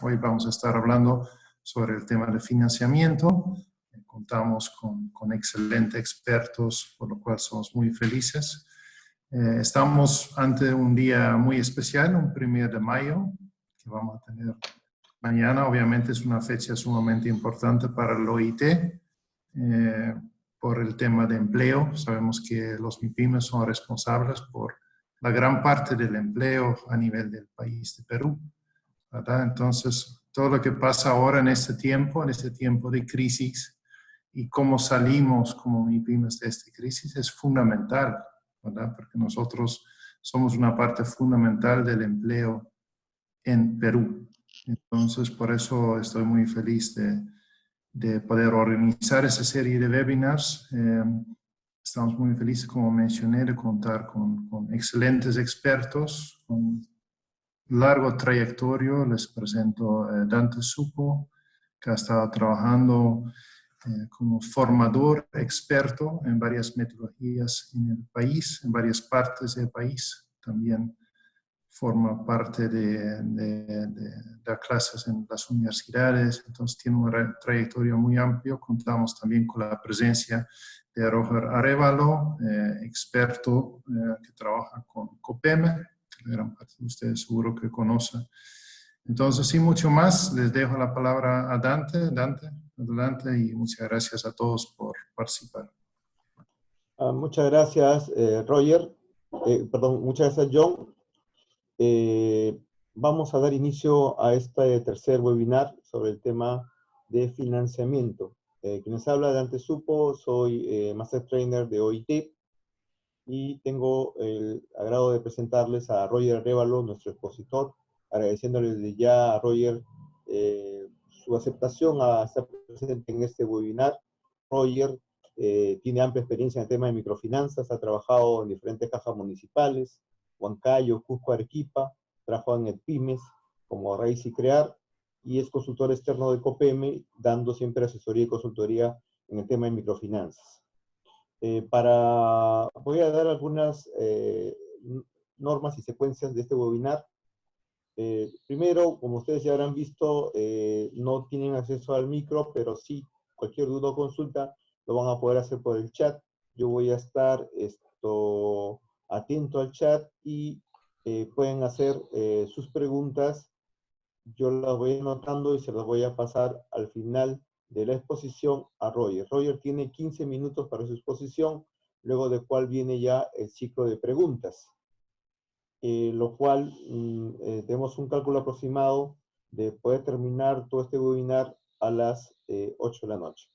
Hoy vamos a estar hablando sobre el tema de financiamiento. Contamos con excelentes expertos, por lo cual somos muy felices. Estamos ante un día muy especial, un 1 de mayo, que vamos a tener mañana. Obviamente es una fecha sumamente importante para el OIT por el tema de empleo. Sabemos que los MIPYMES son responsables por la gran parte del empleo a nivel del país de Perú, ¿verdad? Entonces, todo lo que pasa ahora en este tiempo de crisis y cómo salimos como MIPYMES de esta crisis es fundamental, ¿verdad? Porque nosotros somos una parte fundamental del empleo en Perú. Entonces, por eso estoy muy feliz de poder organizar esa serie de webinars. Estamos muy felices, como mencioné, de contar con excelentes expertos, con largo trayectoria. Les presento Dante Supo, que ha estado trabajando como formador experto en varias metodologías en el país, en varias partes del país. También forma parte de dar clases en las universidades, entonces tiene una trayectoria muy amplia. Contamos también con la presencia de Roger Arévalo, experto que trabaja con COPEME, que la gran parte de ustedes seguro que conocen. Entonces, sin mucho más, les dejo la palabra a Dante. Dante, adelante, y muchas gracias a todos por participar. Muchas gracias, Roger. Muchas gracias, John. Vamos a dar inicio a este tercer webinar sobre el tema de financiamiento. Quien les habla, Dante Supo, soy Master Trainer de OIT y tengo el agrado de presentarles a Roger Arévalo, nuestro expositor, agradeciéndoles desde ya a Roger su aceptación a estar presente en este webinar. Roger tiene amplia experiencia en el tema de microfinanzas, ha trabajado en diferentes cajas municipales, Huancayo, Cusco, Arequipa, trabajó en el PYMES como Raíz y Crear, y es consultor externo de COPEME, dando siempre asesoría y consultoría en el tema de microfinanzas. Voy a dar algunas normas y secuencias de este webinar. Primero, como ustedes ya habrán visto, no tienen acceso al micro, pero sí, cualquier duda o consulta lo van a poder hacer por el chat. Yo voy a estar atento al chat y pueden hacer sus preguntas. Yo las voy anotando y se las voy a pasar al final de la exposición a Roger. Roger tiene 15 minutos para su exposición, luego de cual viene ya el ciclo de preguntas. Lo cual tenemos un cálculo aproximado de poder terminar todo este webinar a las 8 de la noche.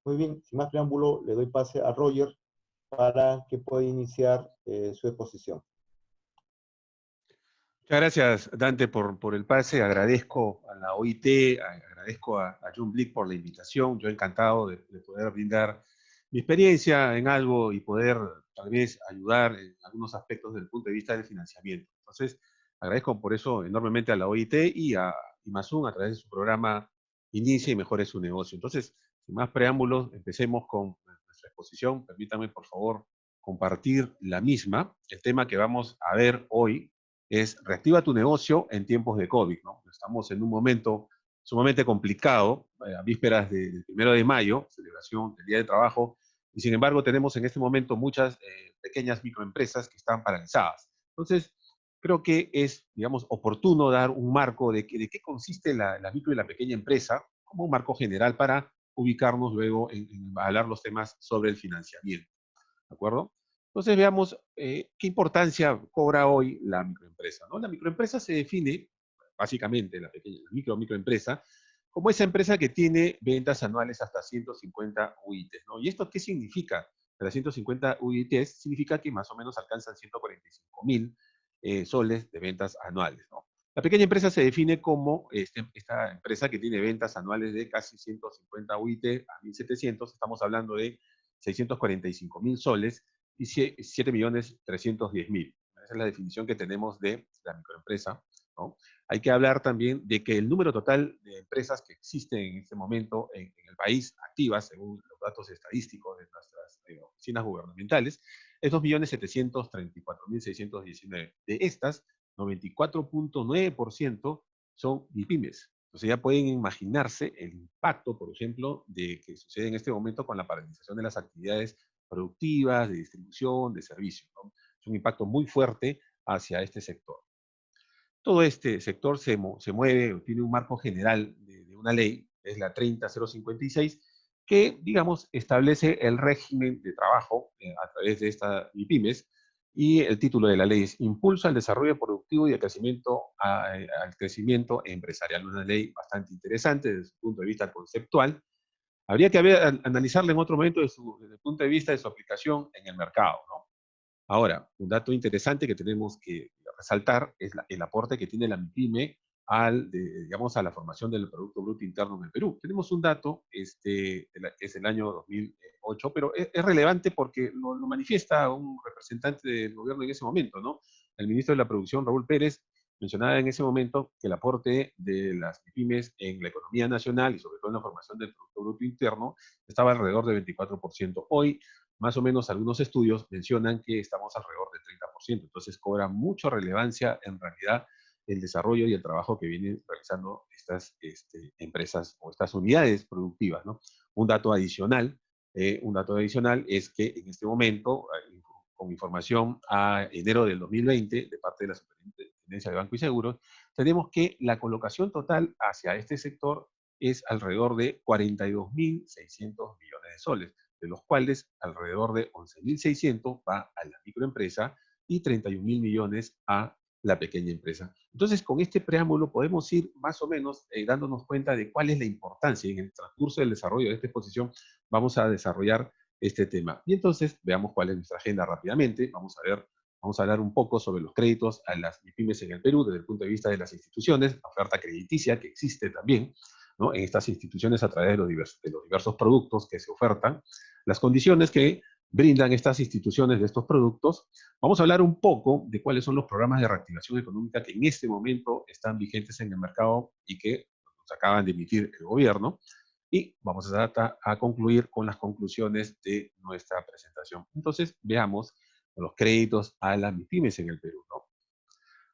Muy bien, sin más preámbulo, le doy pase a Roger para que pueda iniciar su exposición. Muchas gracias, Dante, por el pase. Agradezco a la OIT, agradezco a John Blick por la invitación. Yo encantado de poder brindar mi experiencia en algo y poder tal vez ayudar en algunos aspectos desde el punto de vista del financiamiento. Entonces, agradezco por eso enormemente a la OIT y a IMASUN a través de su programa Inicie y Mejore su negocio. Entonces, sin más preámbulos, empecemos con nuestra exposición. Permítanme, por favor, compartir la misma. El tema que vamos a ver hoy es reactiva tu negocio en tiempos de COVID, ¿no? Estamos en un momento sumamente complicado, a vísperas del 1 de mayo, celebración del Día del Trabajo, y sin embargo tenemos en este momento muchas pequeñas microempresas que están paralizadas. Entonces, creo que es, digamos, oportuno dar un marco de qué consiste la micro y la pequeña empresa, como un marco general para ubicarnos luego en hablar los temas sobre el financiamiento, ¿de acuerdo? Entonces veamos qué importancia cobra hoy la microempresa, ¿no? La microempresa se define, básicamente, la microempresa, como esa empresa que tiene ventas anuales hasta 150 UITs, ¿no? ¿Y esto qué significa? Las 150 UITs significa que más o menos alcanzan 145.000 soles de ventas anuales, ¿no? La pequeña empresa se define como esta empresa que tiene ventas anuales de casi 150 UIT a 1.700, estamos hablando de 645.000 soles, y 7.310.000. Esa es la definición que tenemos de la microempresa, ¿no? Hay que hablar también de que el número total de empresas que existen en este momento en el país, activas, según los datos estadísticos de nuestras oficinas gubernamentales, es 2.734.619. De estas, 94.9% son MIPYMES. Entonces ya pueden imaginarse el impacto, por ejemplo, de que sucede en este momento con la paralización de las actividades productivas, de distribución, de servicios, ¿no? Es un impacto muy fuerte hacia este sector. Todo este sector se mueve, tiene un marco general de una ley, es la 30056, que, digamos, establece el régimen de trabajo a través de esta MIPYMES, y el título de la ley es Impulso al desarrollo productivo y al crecimiento empresarial. Una ley bastante interesante desde su punto de vista conceptual. Habría que analizarla en otro momento desde el punto de vista de su aplicación en el mercado, ¿no? Ahora, un dato interesante que tenemos que resaltar es el aporte que tiene la MIPYME digamos, a la formación del Producto Bruto Interno en el Perú. Tenemos un dato, que es el año 2008, pero es relevante porque lo manifiesta un representante del gobierno en ese momento, ¿no? El ministro de la Producción, Raúl Pérez, mencionaba en ese momento que el aporte de las MIPYMES en la economía nacional y sobre todo en la formación del Producto Bruto Interno estaba alrededor del 24%. Hoy, más o menos, algunos estudios mencionan que estamos alrededor del 30%. Entonces cobra mucha relevancia en realidad el desarrollo y el trabajo que vienen realizando estas empresas o estas unidades productivas, ¿no? Un dato adicional es que en este momento, con información a enero del 2020, de parte de la Superintendencia de Banco y Seguros, tenemos que la colocación total hacia este sector es alrededor de 42.600 millones de soles, de los cuales alrededor de 11.600 va a la microempresa y 31.000 millones a la pequeña empresa. Entonces, con este preámbulo podemos ir más o menos dándonos cuenta de cuál es la importancia. Y en el transcurso del desarrollo de esta exposición vamos a desarrollar este tema. Y entonces, veamos cuál es nuestra agenda rápidamente. Vamos a hablar un poco sobre los créditos a las MIPYMES en el Perú desde el punto de vista de las instituciones, la oferta crediticia que existe también, ¿no?, en estas instituciones a través de los diversos productos que se ofertan, las condiciones que brindan estas instituciones de estos productos. Vamos a hablar un poco de cuáles son los programas de reactivación económica que en este momento están vigentes en el mercado y que nos acaban de emitir el gobierno. Y vamos a concluir con las conclusiones de nuestra presentación. Entonces, veamos los créditos a las MIPYMES en el Perú, ¿no?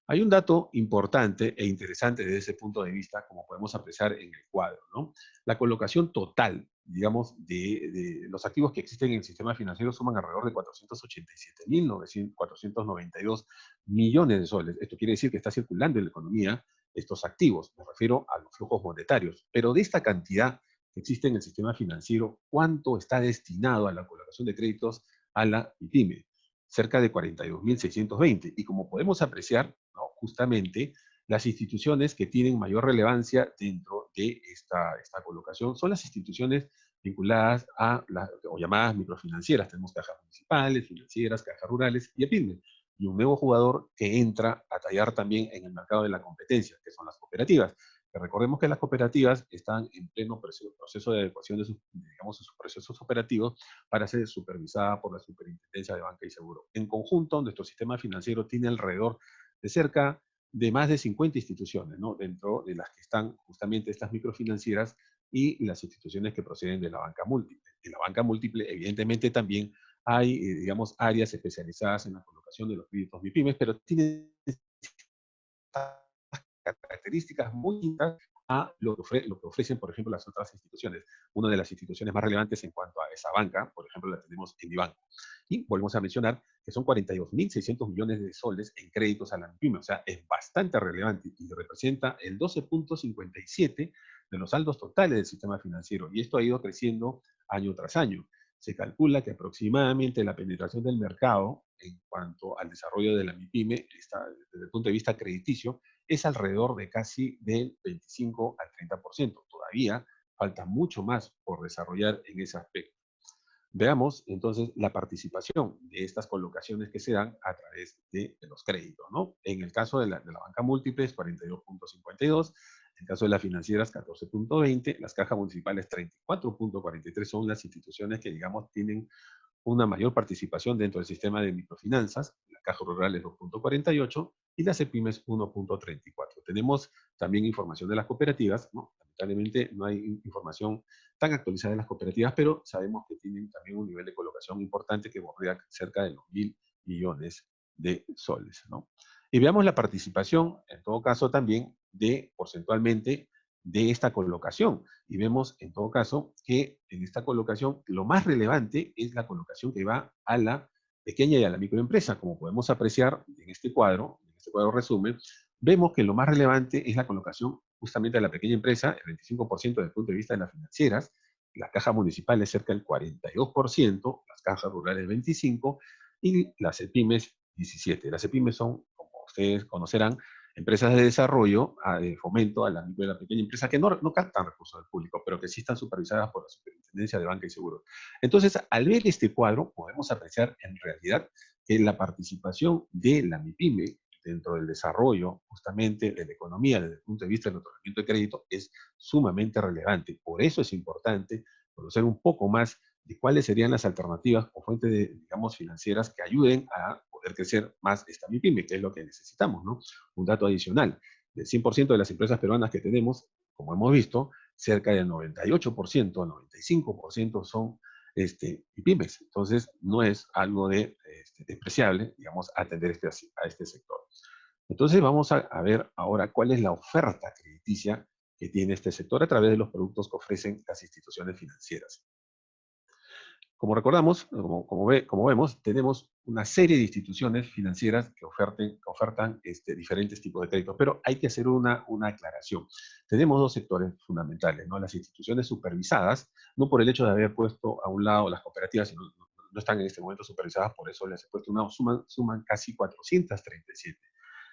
Hay un dato importante e interesante desde ese punto de vista, como podemos apreciar en el cuadro, ¿no? La colocación total, digamos, de los activos que existen en el sistema financiero suman alrededor de 487.492 millones de soles. Esto quiere decir que está circulando en la economía estos activos. Me refiero a los flujos monetarios. Pero de esta cantidad que existe en el sistema financiero, ¿cuánto está destinado a la colocación de créditos a la MIPYME? Cerca de 42.620. Y como podemos apreciar, ¿no?, justamente las instituciones que tienen mayor relevancia dentro de esta colocación son las instituciones vinculadas a o llamadas microfinancieras. Tenemos cajas municipales, financieras, cajas rurales y EPYME. Y un nuevo jugador que entra a tallar también en el mercado de la competencia, que son las cooperativas. Que recordemos que las cooperativas están en pleno proceso de adecuación de sus procesos operativos para ser supervisada por la Superintendencia de Banca y Seguro. En conjunto, nuestro sistema financiero tiene alrededor de cerca de más de 50 instituciones, ¿no?, dentro de las que están justamente estas microfinancieras y las instituciones que proceden de la banca múltiple. En la banca múltiple, evidentemente, también hay, digamos, áreas especializadas en la colocación de los créditos MIPYMES, pero tienen características muy distintas a lo que ofrecen, por ejemplo, las otras instituciones. Una de las instituciones más relevantes en cuanto a esa banca, por ejemplo, la tenemos en Mibanco. Y volvemos a mencionar que son 42.600 millones de soles en créditos a la MIPYME. O sea, es bastante relevante y representa el 12.57 de los saldos totales del sistema financiero. Y esto ha ido creciendo año tras año. Se calcula que aproximadamente la penetración del mercado en cuanto al desarrollo de la MIPYME, desde el punto de vista crediticio, es alrededor de casi del 25 al 30%. Todavía falta mucho más por desarrollar en ese aspecto. Veamos entonces la participación de estas colocaciones que se dan a través de los créditos, ¿no? En el caso de la banca múltiple es 42.52, en el caso de las financieras 14.20, las cajas municipales 34.43, son las instituciones que, digamos, tienen una mayor participación dentro del sistema de microfinanzas, la caja rural es 2.48 y las EPYMES 1.34. Tenemos también información de las cooperativas, ¿no? Lamentablemente no hay información tan actualizada de las cooperativas, pero sabemos que tienen también un nivel de colocación importante que bordea cerca de los 1.000 millones de soles, ¿no? Y veamos la participación, en todo caso también, porcentualmente de esta colocación. Y vemos, en todo caso, que en esta colocación lo más relevante es la colocación que va a la pequeña y a la microempresa. Como podemos apreciar en este cuadro resumen, vemos que lo más relevante es la colocación justamente de la pequeña empresa, el 25% desde el punto de vista de las financieras, la caja municipal es cerca del 42%, las cajas rurales 25% y las EPIMES 17%. Las EPIMES son, como ustedes conocerán, empresas de desarrollo, de fomento a la micro y la pequeña empresa que no captan recursos del público, pero que sí están supervisadas por la Superintendencia de Banca y Seguros. Entonces, al ver este cuadro, podemos apreciar en realidad que la participación de la MIPYME dentro del desarrollo justamente de la economía desde el punto de vista del otorgamiento de crédito es sumamente relevante. Por eso es importante conocer un poco más de cuáles serían las alternativas o fuentes, digamos, financieras que ayuden a poder crecer más esta MIPYME, que es lo que necesitamos, ¿no? Un dato adicional, del 100% de las empresas peruanas que tenemos, como hemos visto, cerca del 98%, 95% son MIPYMES. Entonces, no es algo despreciable, digamos, atender a este sector. Entonces, vamos a ver ahora cuál es la oferta crediticia que tiene este sector a través de los productos que ofrecen las instituciones financieras. Como recordamos, como vemos, tenemos una serie de instituciones financieras que ofertan diferentes tipos de créditos, pero hay que hacer una aclaración. Tenemos dos sectores fundamentales, ¿no? Las instituciones supervisadas, no por el hecho de haber puesto a un lado las cooperativas, sino no están en este momento supervisadas, por eso les he puesto una, suman casi 437.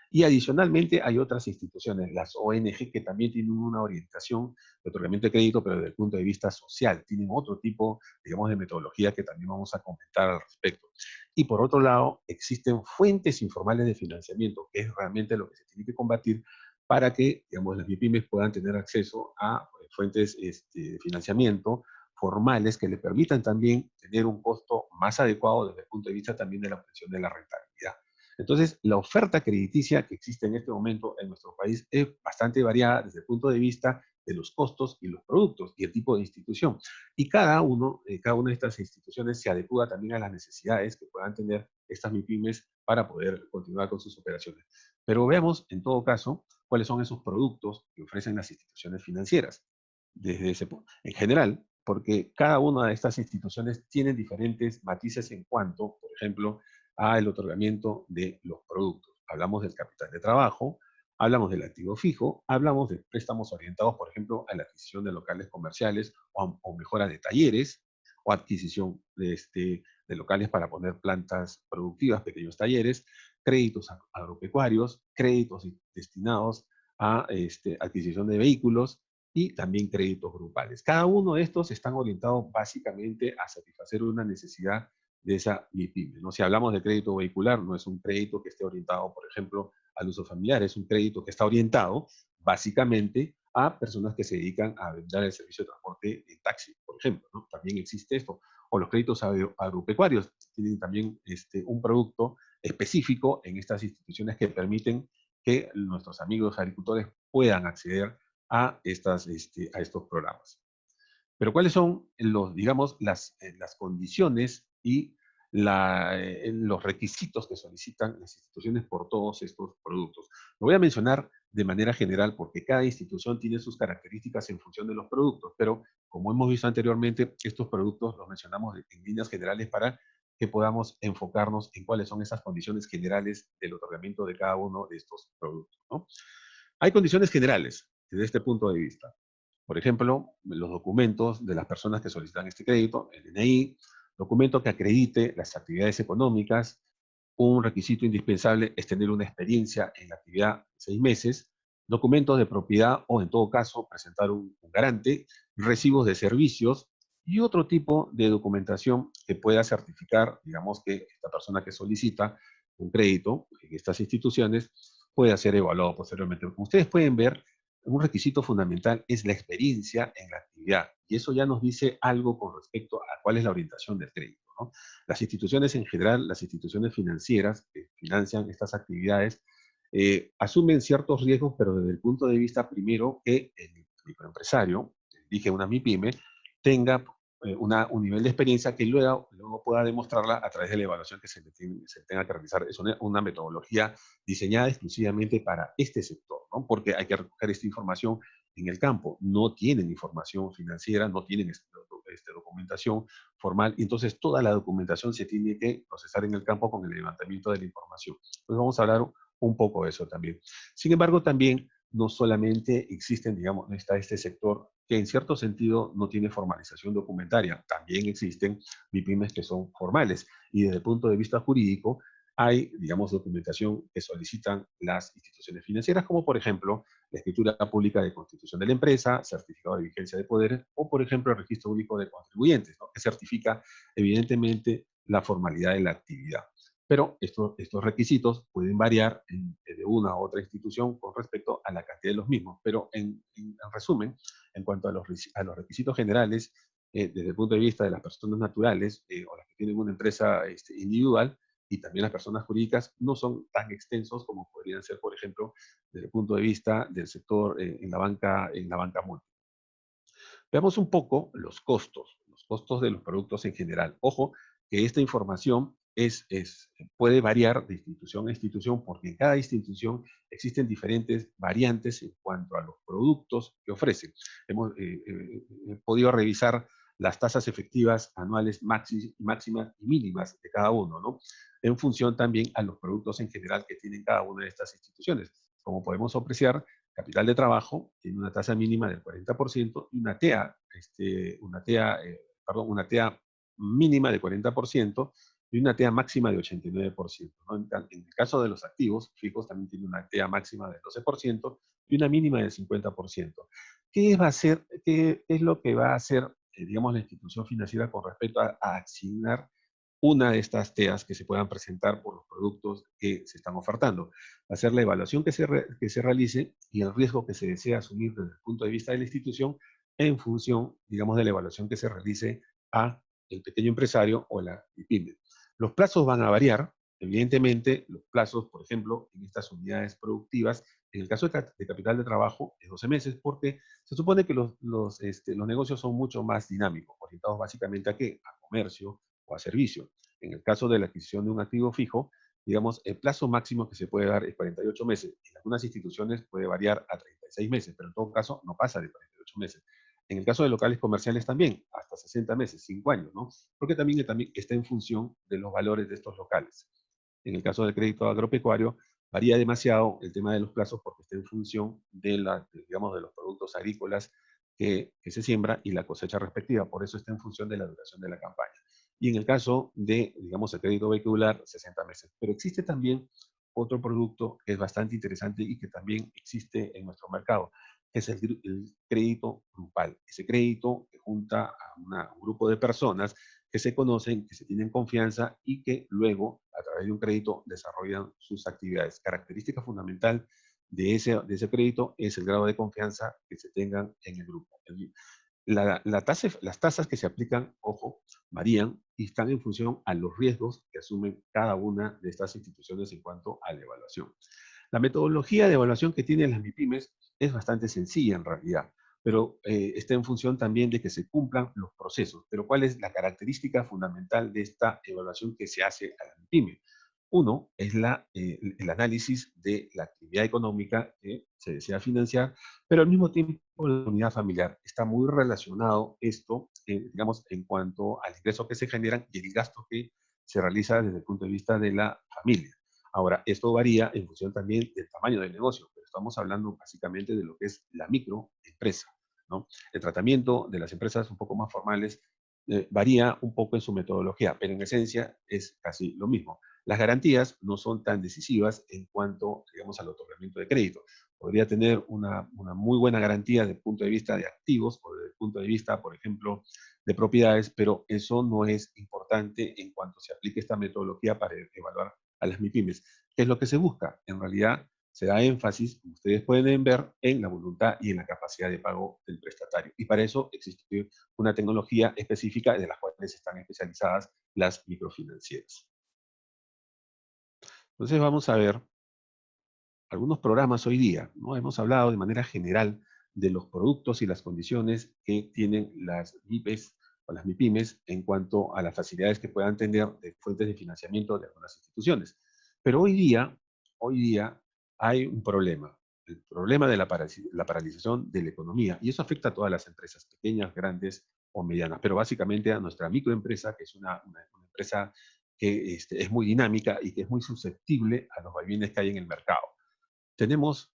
Y adicionalmente hay otras instituciones, las ONG, que también tienen una orientación de otorgamiento de crédito, pero desde el punto de vista social. Tienen otro tipo, digamos, de metodología que también vamos a comentar al respecto. Y por otro lado, existen fuentes informales de financiamiento, que es realmente lo que se tiene que combatir para que, digamos, las MIPYMES puedan tener acceso a fuentes de financiamiento formales que le permitan también tener un costo más adecuado desde el punto de vista también de la obtención de la rentabilidad. Entonces, la oferta crediticia que existe en este momento en nuestro país es bastante variada desde el punto de vista de los costos y los productos y el tipo de institución. Y cada una de estas instituciones se adecua también a las necesidades que puedan tener estas MIPYMES para poder continuar con sus operaciones. Pero veamos, en todo caso, cuáles son esos productos que ofrecen las instituciones financieras. En general, porque cada una de estas instituciones tiene diferentes matices en cuanto, por ejemplo, al otorgamiento de los productos. Hablamos del capital de trabajo, hablamos del activo fijo, hablamos de préstamos orientados, por ejemplo, a la adquisición de locales comerciales o mejora de talleres, o adquisición de locales para poner plantas productivas, pequeños talleres, créditos agropecuarios, créditos destinados a adquisición de vehículos y también créditos grupales. Cada uno de estos están orientados básicamente a satisfacer una necesidad de esa MIPYME, ¿no? Si hablamos de crédito vehicular, no es un crédito que esté orientado, por ejemplo, al uso familiar, es un crédito que está orientado básicamente a personas que se dedican a brindar el servicio de transporte en taxi, por ejemplo, ¿no? También existe esto. O los créditos agropecuarios tienen también un producto específico en estas instituciones que permiten que nuestros amigos agricultores puedan acceder a estos programas. Pero ¿cuáles son digamos, las condiciones y los requisitos que solicitan las instituciones por todos estos productos? Lo voy a mencionar de manera general porque cada institución tiene sus características en función de los productos, pero como hemos visto anteriormente, estos productos los mencionamos en líneas generales para que podamos enfocarnos en cuáles son esas condiciones generales del otorgamiento de cada uno de estos productos, ¿no? Hay condiciones generales desde este punto de vista. Por ejemplo, los documentos de las personas que solicitan este crédito, el DNI, documento que acredite las actividades económicas. Un requisito indispensable es tener una experiencia en la actividad de 6 meses, documentos de propiedad o, en todo caso, presentar un garante, recibos de servicios y otro tipo de documentación que pueda certificar, digamos, que esta persona que solicita un crédito en estas instituciones pueda ser evaluado posteriormente. Como ustedes pueden ver, un requisito fundamental es la experiencia en la actividad, y eso ya nos dice algo con respecto a cuál es la orientación del crédito, ¿no? Las instituciones en general, las instituciones financieras que financian estas actividades, asumen ciertos riesgos, pero desde el punto de vista primero que el microempresario, dije una MIPYME, tenga un nivel de experiencia que luego pueda demostrarla a través de la evaluación que se tenga que realizar. Es una metodología diseñada exclusivamente para este sector, ¿no? Porque hay que recoger esta información en el campo. No tienen información financiera, no tienen documentación formal, y entonces toda la documentación se tiene que procesar en el campo con el levantamiento de la información. Entonces vamos a hablar un poco de eso también. Sin embargo, también no solamente existen, digamos, está este sector que en cierto sentido no tiene formalización documentaria, también existen MIPYMES que son formales, y desde el punto de vista jurídico hay, digamos, documentación que solicitan las instituciones financieras, como por ejemplo la escritura pública de constitución de la empresa, certificado de vigencia de poderes, o por ejemplo el registro único de contribuyentes, ¿no? Que certifica evidentemente la formalidad de la actividad. Pero estos requisitos pueden variar de una u otra institución con respecto a la cantidad de los mismos. Pero en resumen, en cuanto a los requisitos generales, desde el punto de vista de las personas naturales o las que tienen una empresa individual, y también las personas jurídicas, no son tan extensos como podrían ser, por ejemplo, desde el punto de vista del sector en la banca múltiple. Veamos un poco los costos de los productos en general. Ojo, que esta información puede variar de institución a institución, porque en cada institución existen diferentes variantes en cuanto a los productos que ofrecen. Hemos podido revisar las tasas efectivas anuales máximas y mínimas de cada uno, ¿no? En función también a los productos en general que tienen cada una de estas instituciones. Como podemos apreciar, capital de trabajo tiene una tasa mínima del 40% y una TEA mínima de 40% y una TEA máxima de 89%, ¿no? En el caso de los activos fijos también tiene una TEA máxima del 12% y una mínima del 50%. ¿Qué es lo que va a hacer, digamos, la institución financiera con respecto a asignar una de estas TEAs que se puedan presentar por los productos que se están ofertando? Va a ser la evaluación que se realice y el riesgo que se desea asumir desde el punto de vista de la institución en función, digamos, de la evaluación que se realice a el pequeño empresario o la pyme. Los plazos van a variar, evidentemente. Los plazos, por ejemplo, en estas unidades productivas, en el caso de capital de trabajo, es 12 meses, porque se supone que los negocios son mucho más dinámicos, orientados básicamente ¿a qué? A comercio o a servicio. En el caso de la adquisición de un activo fijo, digamos, el plazo máximo que se puede dar es 48 meses. En algunas instituciones puede variar a 36 meses, pero en todo caso no pasa de 48 meses. En el caso de locales comerciales también, hasta 60 meses, 5 años, ¿no? Porque también está en función de los valores de estos locales. En el caso del crédito agropecuario, varía demasiado el tema de los plazos porque está en función digamos, de los productos agrícolas que se siembra y la cosecha respectiva. Por eso está en función de la duración de la campaña. Y en el caso de, digamos, el crédito vehicular, 60 meses. Pero existe también otro producto que es bastante interesante y que también existe en nuestro mercado, que es el crédito grupal. Ese crédito que junta a un grupo de personas que se conocen, que se tienen confianza y que luego, a través de un crédito, desarrollan sus actividades. Característica fundamental de ese crédito es el grado de confianza que se tengan en el grupo. Las tasas que se aplican, ojo, varían y están en función a los riesgos que asumen cada una de estas instituciones en cuanto a la evaluación. La metodología de evaluación que tienen las MIPYMES es bastante sencilla en realidad, pero está en función también de que se cumplan los procesos. Pero ¿cuál es la característica fundamental de esta evaluación que se hace a la MIPYME? Uno es el análisis de la actividad económica que se desea financiar, pero al mismo tiempo la unidad familiar. Está muy relacionado esto, digamos, en cuanto al ingreso que se generan y el gasto que se realiza desde el punto de vista de la familia. Ahora, esto varía en función también del tamaño del negocio, pero estamos hablando básicamente de lo que es la microempresa, ¿no? El tratamiento de las empresas un poco más formales varía un poco en su metodología, pero en esencia es casi lo mismo. Las garantías no son tan decisivas en cuanto, digamos, al otorgamiento de crédito. Podría tener una muy buena garantía desde el punto de vista de activos o desde el punto de vista, por ejemplo, de propiedades, pero eso no es importante en cuanto se aplique esta metodología para evaluar a las MIPYMES. ¿Qué es lo que se busca? En realidad, se da énfasis, como ustedes pueden ver, en la voluntad y en la capacidad de pago del prestatario. Y para eso existe una tecnología específica de las cuales están especializadas las microfinancieras. Entonces vamos a ver algunos programas hoy día, ¿no? Hemos hablado de manera general de los productos y las condiciones que tienen las MIPYMES o las MIPYMES en cuanto a las facilidades que puedan tener de fuentes de financiamiento de algunas instituciones. Pero hoy día hay un problema. El problema de la paralización de la economía, y eso afecta a todas las empresas, pequeñas, grandes o medianas, pero básicamente a nuestra microempresa, que es una empresa que es muy dinámica y que es muy susceptible a los vaivenes que hay en el mercado. Tenemos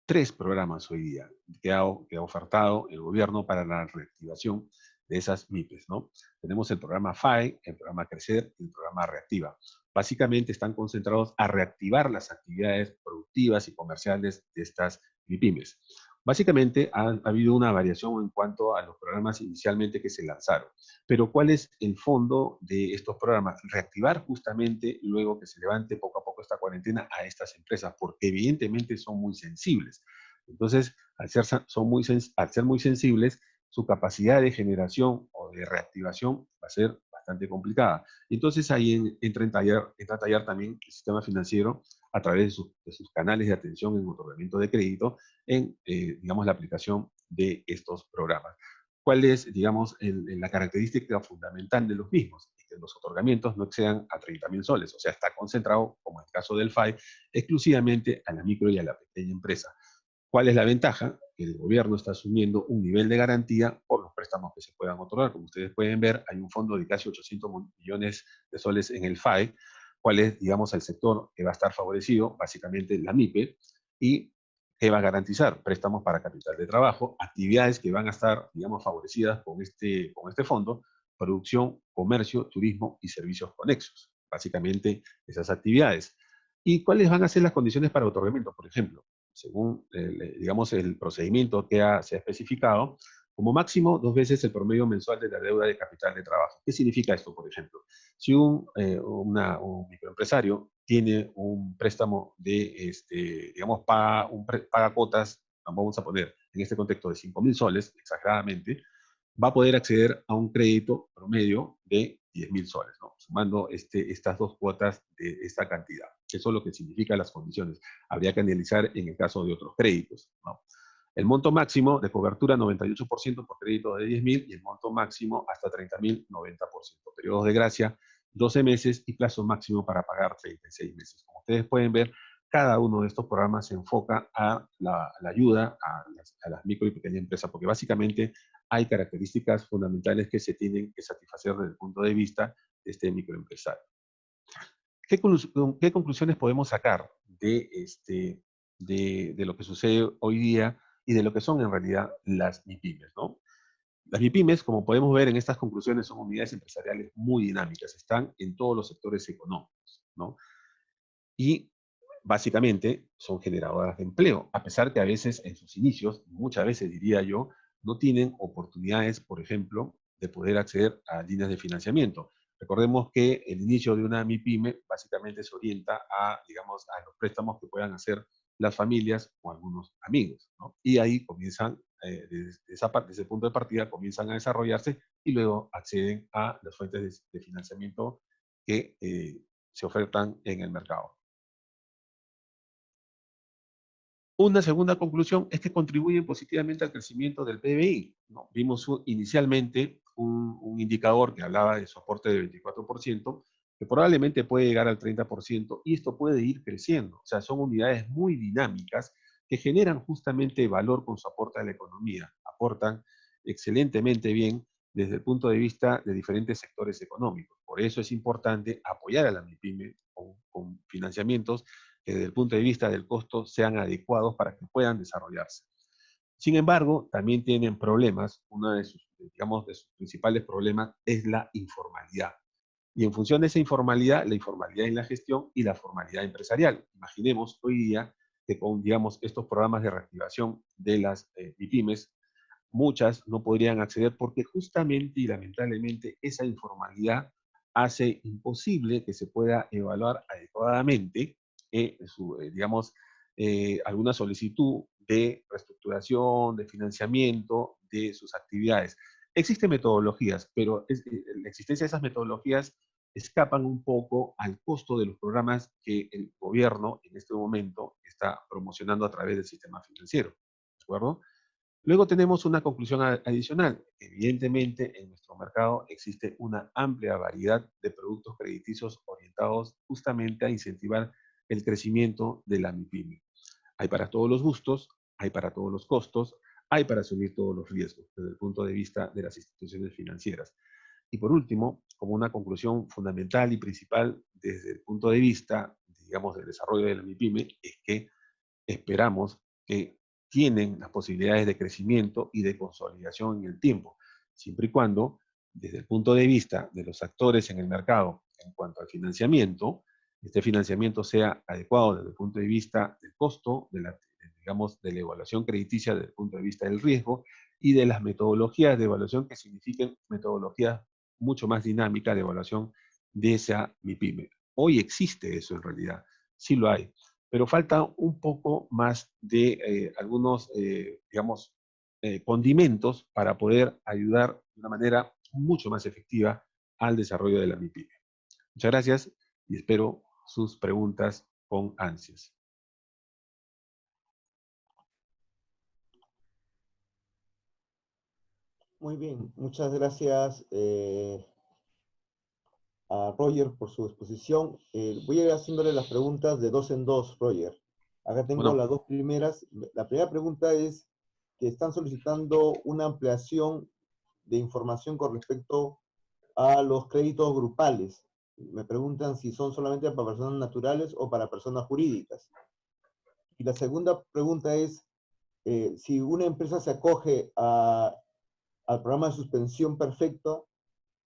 3 programas hoy día que ha ofertado el gobierno para la reactivación de esas MIPES, ¿no? Tenemos el programa FAE, el programa Crecer y el programa Reactiva. Básicamente están concentrados a reactivar las actividades productivas y comerciales de estas MIPYMES. Básicamente ha habido una variación en cuanto a los programas inicialmente que se lanzaron. Pero ¿cuál es el fondo de estos programas? Reactivar justamente luego que se levante poco a poco esta cuarentena a estas empresas, porque evidentemente son muy sensibles. Entonces, al ser muy sensibles, su capacidad de generación o de reactivación va a ser bastante complicada. Entonces ahí entra a tallar también el sistema financiero a través de sus canales de atención en otorgamiento de crédito en, digamos, la aplicación de estos programas. ¿Cuál es, digamos, la característica fundamental de los mismos? Que los otorgamientos no excedan a 30.000 soles, o sea, está concentrado, como en el caso del FAI, exclusivamente a la micro y a la pequeña empresa. ¿Cuál es la ventaja? Que el gobierno está asumiendo un nivel de garantía por los préstamos que se puedan otorgar. Como ustedes pueden ver, hay un fondo de casi 800 millones de soles en el FAE. ¿Cuál es, digamos, el sector que va a estar favorecido? Básicamente la MIPE, y que va a garantizar préstamos para capital de trabajo, actividades que van a estar, digamos, favorecidas con este fondo, producción, comercio, turismo y servicios conexos. Básicamente esas actividades. ¿Y cuáles van a ser las condiciones para otorgamiento? Por ejemplo, según, digamos, el procedimiento que se ha especificado, como máximo 2 veces el promedio mensual de la deuda de capital de trabajo. ¿Qué significa esto, por ejemplo? Si un microempresario tiene un préstamo de, digamos, paga cuotas, vamos a poner en este contexto de 5.000 soles, exageradamente, va a poder acceder a un crédito promedio de 10.000 soles, ¿no? Sumando estas 2 cuotas de esta cantidad. Eso es lo que significan las condiciones. Habría que analizar en el caso de otros créditos, ¿no? El monto máximo de cobertura 98% por crédito de 10.000 y el monto máximo hasta 30.000, 90%. Periodos de gracia 12 meses y plazo máximo para pagar 36 meses. Como ustedes pueden ver, cada uno de estos programas se enfoca a la ayuda a las micro y pequeñas empresas, porque básicamente hay características fundamentales que se tienen que satisfacer desde el punto de vista de este microempresario. ¿Qué conclusiones podemos sacar de lo que sucede hoy día y de lo que son en realidad las MIPYMES, ¿no? Las MIPYMES, como podemos ver en estas conclusiones, son unidades empresariales muy dinámicas, están en todos los sectores económicos, ¿no? Y básicamente son generadoras de empleo, a pesar que a veces en sus inicios, muchas veces diría yo, no tienen oportunidades, por ejemplo, de poder acceder a líneas de financiamiento. Recordemos que el inicio de una MIPYME básicamente se orienta a, digamos, a los préstamos que puedan hacer las familias o algunos amigos, ¿no? Y ahí comienzan, desde ese punto de partida, comienzan a desarrollarse y luego acceden a las fuentes de financiamiento que se ofertan en el mercado. Una segunda conclusión es que contribuyen positivamente al crecimiento del PBI, ¿no? Vimos inicialmente un indicador que hablaba de su aporte de 24%, que probablemente puede llegar al 30%, y esto puede ir creciendo. O sea, son unidades muy dinámicas que generan justamente valor con su aporte a la economía. Aportan excelentemente bien desde el punto de vista de diferentes sectores económicos. Por eso es importante apoyar a la MIPYME con financiamientos que desde el punto de vista del costo sean adecuados para que puedan desarrollarse. Sin embargo, también tienen problemas. Uno de sus, digamos, de sus principales problemas es la informalidad. Y en función de esa informalidad, la informalidad en la gestión y la formalidad empresarial. Imaginemos hoy día que con, digamos, estos programas de reactivación de las MIPYMES, muchas no podrían acceder porque justamente y lamentablemente esa informalidad hace imposible que se pueda evaluar adecuadamente digamos, alguna solicitud de reestructuración, de financiamiento de sus actividades. Existen metodologías, pero la existencia de esas metodologías escapan un poco al costo de los programas que el gobierno en este momento está promocionando a través del sistema financiero. ¿De acuerdo? Luego tenemos una conclusión adicional. Evidentemente, en nuestro mercado existe una amplia variedad de productos crediticios orientados justamente a incentivar el crecimiento de la MIPYME. Hay para todos los gustos, hay para todos los costos, hay para asumir todos los riesgos desde el punto de vista de las instituciones financieras. Y por último, como una conclusión fundamental y principal desde el punto de vista, digamos, del desarrollo de la MIPYME, es que esperamos que tienen las posibilidades de crecimiento y de consolidación en el tiempo, siempre y cuando, desde el punto de vista de los actores en el mercado, en cuanto al financiamiento, este financiamiento sea adecuado desde el punto de vista del costo, digamos, de la evaluación crediticia desde el punto de vista del riesgo y de las metodologías de evaluación que signifiquen metodologías mucho más dinámicas de evaluación de esa MIPYME. Hoy existe eso en realidad, sí lo hay, pero falta un poco más de algunos, digamos, condimentos para poder ayudar de una manera mucho más efectiva al desarrollo de la MIPYME. Muchas gracias y espero sus preguntas con ansias. Muy bien, muchas gracias a Roger por su exposición. Voy a ir haciéndole las preguntas de dos en dos, Roger. Acá tengo Bueno, las dos primeras. La primera pregunta es que están solicitando una ampliación de información con respecto a los créditos grupales. Me preguntan si son solamente para personas naturales o para personas jurídicas. Y la segunda pregunta es, si una empresa se acoge al programa de suspensión perfecta,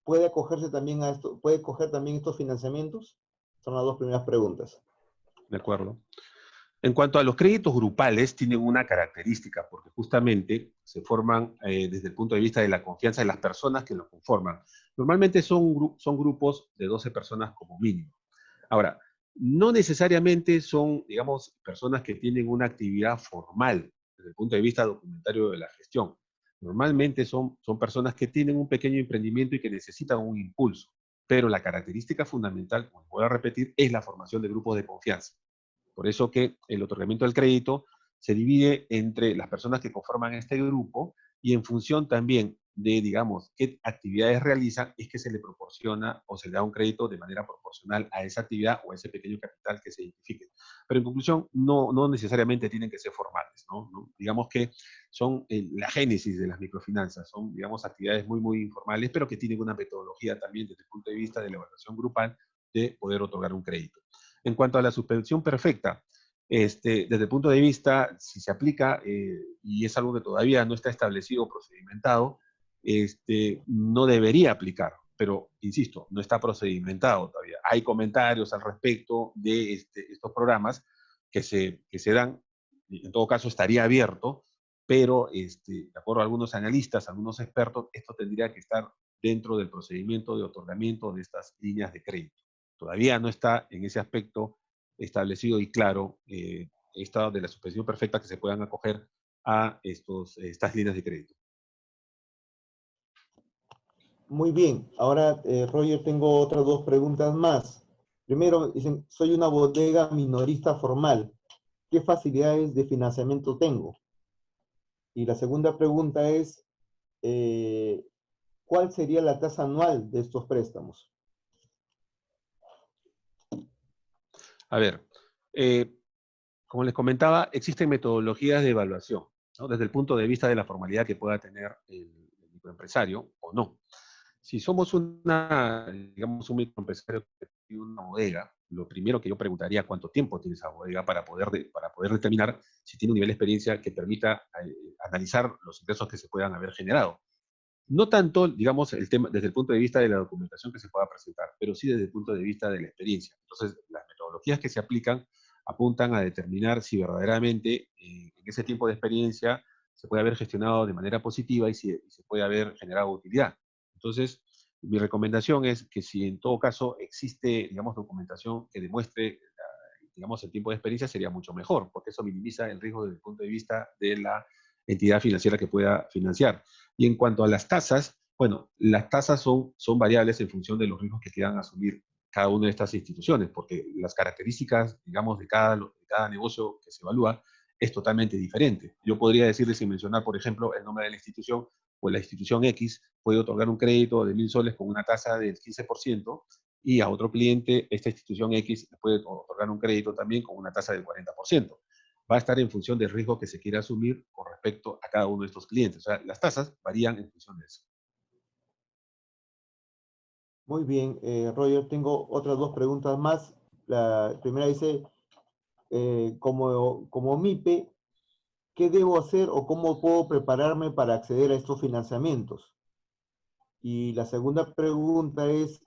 ¿puede acogerse también a esto, puede coger también estos financiamientos? Son las dos primeras preguntas. de acuerdo. En cuanto a los créditos grupales, tienen una característica, porque justamente se forman desde el punto de vista de la confianza de las personas que los conforman. Normalmente son grupos de 12 personas como mínimo. Ahora, no necesariamente son, digamos, personas que tienen una actividad formal desde el punto de vista documentario de la gestión. Normalmente son personas que tienen un pequeño emprendimiento y que necesitan un impulso. Pero la característica fundamental, como voy a repetir, es la formación de grupos de confianza. Por eso que el otorgamiento del crédito se divide entre las personas que conforman este grupo y en función también de, digamos, qué actividades realizan, es que se le proporciona o se le da un crédito de manera proporcional a esa actividad o a ese pequeño capital que se identifique. Pero en conclusión, no necesariamente tienen que ser formales, ¿no? Digamos que son la génesis de las microfinanzas, son, digamos, actividades muy informales, pero que tienen una metodología también desde el punto de vista de la evaluación grupal de poder otorgar un crédito. En cuanto a la suspensión perfecta, desde el punto de vista, si se aplica, y es algo que todavía no está establecido o procedimentado, no debería aplicar, pero insisto, no está procedimentado todavía. Hay comentarios al respecto de estos programas que se dan, en todo caso estaría abierto, pero de acuerdo a algunos analistas, algunos expertos, esto tendría que estar dentro del procedimiento de otorgamiento de estas líneas de crédito. Todavía no está en ese aspecto establecido y claro esta de la suspensión perfecta que se puedan acoger a estas líneas de crédito. Muy bien. Ahora, Roger, tengo otras dos preguntas más. Primero, dicen, soy una bodega minorista formal. ¿Qué facilidades de financiamiento tengo? Y la segunda pregunta es, ¿cuál sería la tasa anual de estos préstamos? A ver, como les comentaba, existen metodologías de evaluación, ¿no? Desde el punto de vista de la formalidad que pueda tener el microempresario o no. Si somos digamos, un microempresario que tiene una bodega, lo primero que yo preguntaría cuánto tiempo tiene esa bodega para poder determinar si tiene un nivel de experiencia que permita analizar los ingresos que se puedan haber generado. No tanto, digamos, el tema desde el punto de vista de la documentación que se pueda presentar, pero sí desde el punto de vista de la experiencia. Entonces, las metodologías que se aplican apuntan a determinar si verdaderamente en ese tiempo de experiencia se puede haber gestionado de manera positiva y si se puede haber generado utilidad. Entonces, mi recomendación es que si en todo caso existe, digamos, documentación que demuestre, digamos, el tiempo de experiencia, sería mucho mejor, porque eso minimiza el riesgo desde el punto de vista de la entidad financiera que pueda financiar. Y en cuanto a las tasas, bueno, las tasas son variables en función de los riesgos que quieran asumir cada una de estas instituciones, porque las características, digamos, de cada negocio que se evalúa es totalmente diferente. Yo podría decirles, sin mencionar, por ejemplo, el nombre de la institución, pues la institución X puede otorgar un crédito de 1.000 soles con una tasa del 15%, y a otro cliente, esta institución X puede otorgar un crédito también con una tasa del 40%. Va a estar en función del riesgo que se quiera asumir con respecto a cada uno de estos clientes. O sea, las tasas varían en función de eso. Muy bien, Roger, tengo otras dos preguntas más. La primera dice, como MIPE, ¿qué debo hacer o cómo puedo prepararme para acceder a estos financiamientos? Y la segunda pregunta es,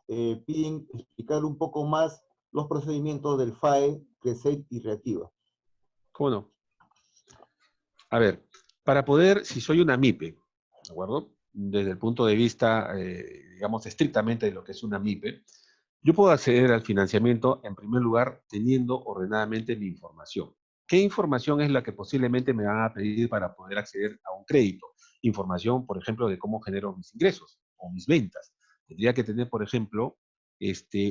piden explicar un poco más los procedimientos del FAE, CRECET y Reactiva. ¿Cómo no? A ver, para poder, si soy una MIPE, ¿de acuerdo? Desde el punto de vista, digamos, estrictamente de lo que es una MIPE, yo puedo acceder al financiamiento, en primer lugar, teniendo ordenadamente mi información. ¿Qué información es la que posiblemente me van a pedir para poder acceder a un crédito? Información, por ejemplo, de cómo genero mis ingresos o mis ventas. Tendría que tener, por ejemplo,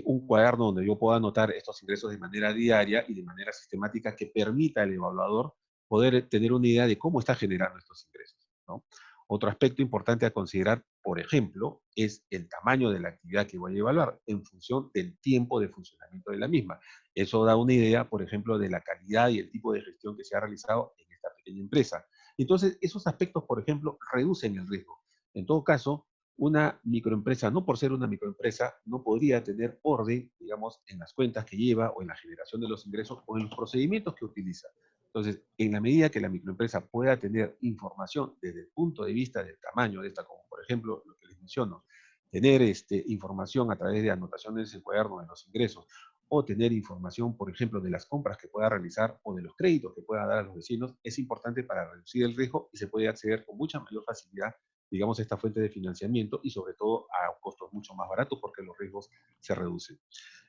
un cuaderno donde yo pueda anotar estos ingresos de manera diaria y de manera sistemática que permita al evaluador poder tener una idea de cómo está generando estos ingresos, ¿no? Otro aspecto importante a considerar, por ejemplo, es el tamaño de la actividad que voy a evaluar en función del tiempo de funcionamiento de la misma. Eso da una idea, por ejemplo, de la calidad y el tipo de gestión que se ha realizado en esta pequeña empresa. Entonces, esos aspectos, por ejemplo, reducen el riesgo. En todo caso, una microempresa, no por ser una microempresa, no podría tener orden, digamos, en las cuentas que lleva o en la generación de los ingresos o en los procedimientos que utiliza. Entonces, en la medida que la microempresa pueda tener información desde el punto de vista del tamaño de esta, como por ejemplo lo que les menciono, tener información a través de anotaciones en el cuaderno de los ingresos, o tener información, por ejemplo, de las compras que pueda realizar o de los créditos que pueda dar a los vecinos, es importante para reducir el riesgo y se puede acceder con mucha mayor facilidad, digamos, a esta fuente de financiamiento y sobre todo a costos mucho más baratos porque los riesgos se reducen.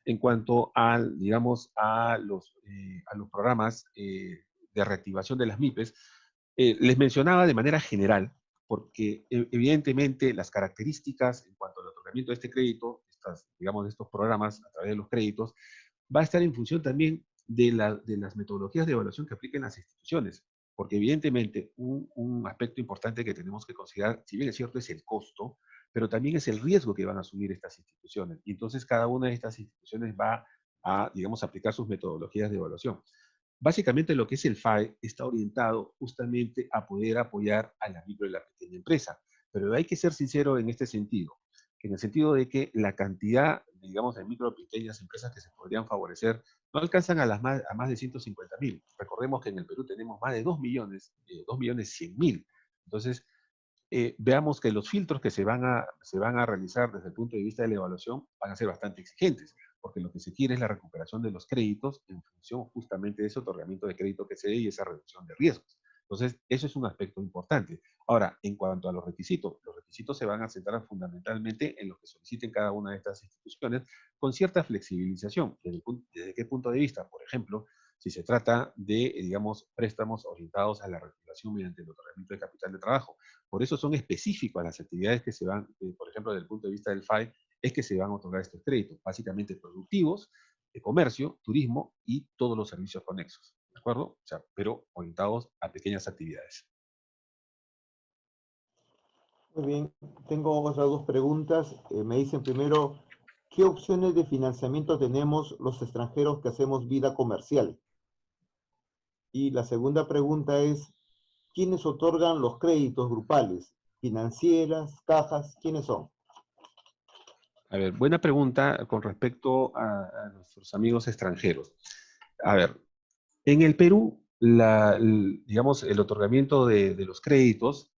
En cuanto digamos, a los programas de reactivación de las MIPES, les mencionaba de manera general, porque evidentemente las características en cuanto al otorgamiento de este crédito, digamos, de estos programas a través de los créditos, va a estar en función también de las metodologías de evaluación que apliquen las instituciones, porque evidentemente un aspecto importante que tenemos que considerar, si bien es cierto, es el costo, pero también es el riesgo que van a asumir estas instituciones. Y entonces cada una de estas instituciones va a, digamos, aplicar sus metodologías de evaluación. Básicamente lo que es el FAE está orientado justamente a poder apoyar a la micro y la pequeña empresa. Pero hay que ser sincero en este sentido, en el sentido de que la cantidad, digamos, de micro y pequeñas empresas que se podrían favorecer no alcanzan a más de 150.000. Recordemos que en el Perú tenemos más de 2 millones, 2.100.000. Entonces, veamos que los filtros que se van a realizar desde el punto de vista de la evaluación van a ser bastante exigentes, porque lo que se quiere es la recuperación de los créditos en función justamente de ese otorgamiento de crédito que se dé y esa reducción de riesgos. Entonces, eso es un aspecto importante. Ahora, en cuanto a los requisitos se van a centrar fundamentalmente en lo que soliciten cada una de estas instituciones con cierta flexibilización. ¿Desde qué punto de vista? Por ejemplo, si se trata de, digamos, préstamos orientados a la reactivación mediante el otorgamiento de capital de trabajo. Por eso son específicas las actividades que se van, por ejemplo, desde el punto de vista del FAE, es que se van a otorgar estos créditos, básicamente productivos, de comercio, turismo y todos los servicios conexos, ¿de acuerdo? O sea, pero orientados a pequeñas actividades. Muy bien, tengo otras dos preguntas. Me dicen primero, ¿qué opciones de financiamiento tenemos los extranjeros que hacemos vida comercial? Y la segunda pregunta es, ¿quiénes otorgan los créditos grupales? ¿Financieras, cajas? ¿Quiénes son? A ver, buena pregunta con respecto a nuestros amigos extranjeros. A ver, en el Perú, digamos, el otorgamiento de los créditos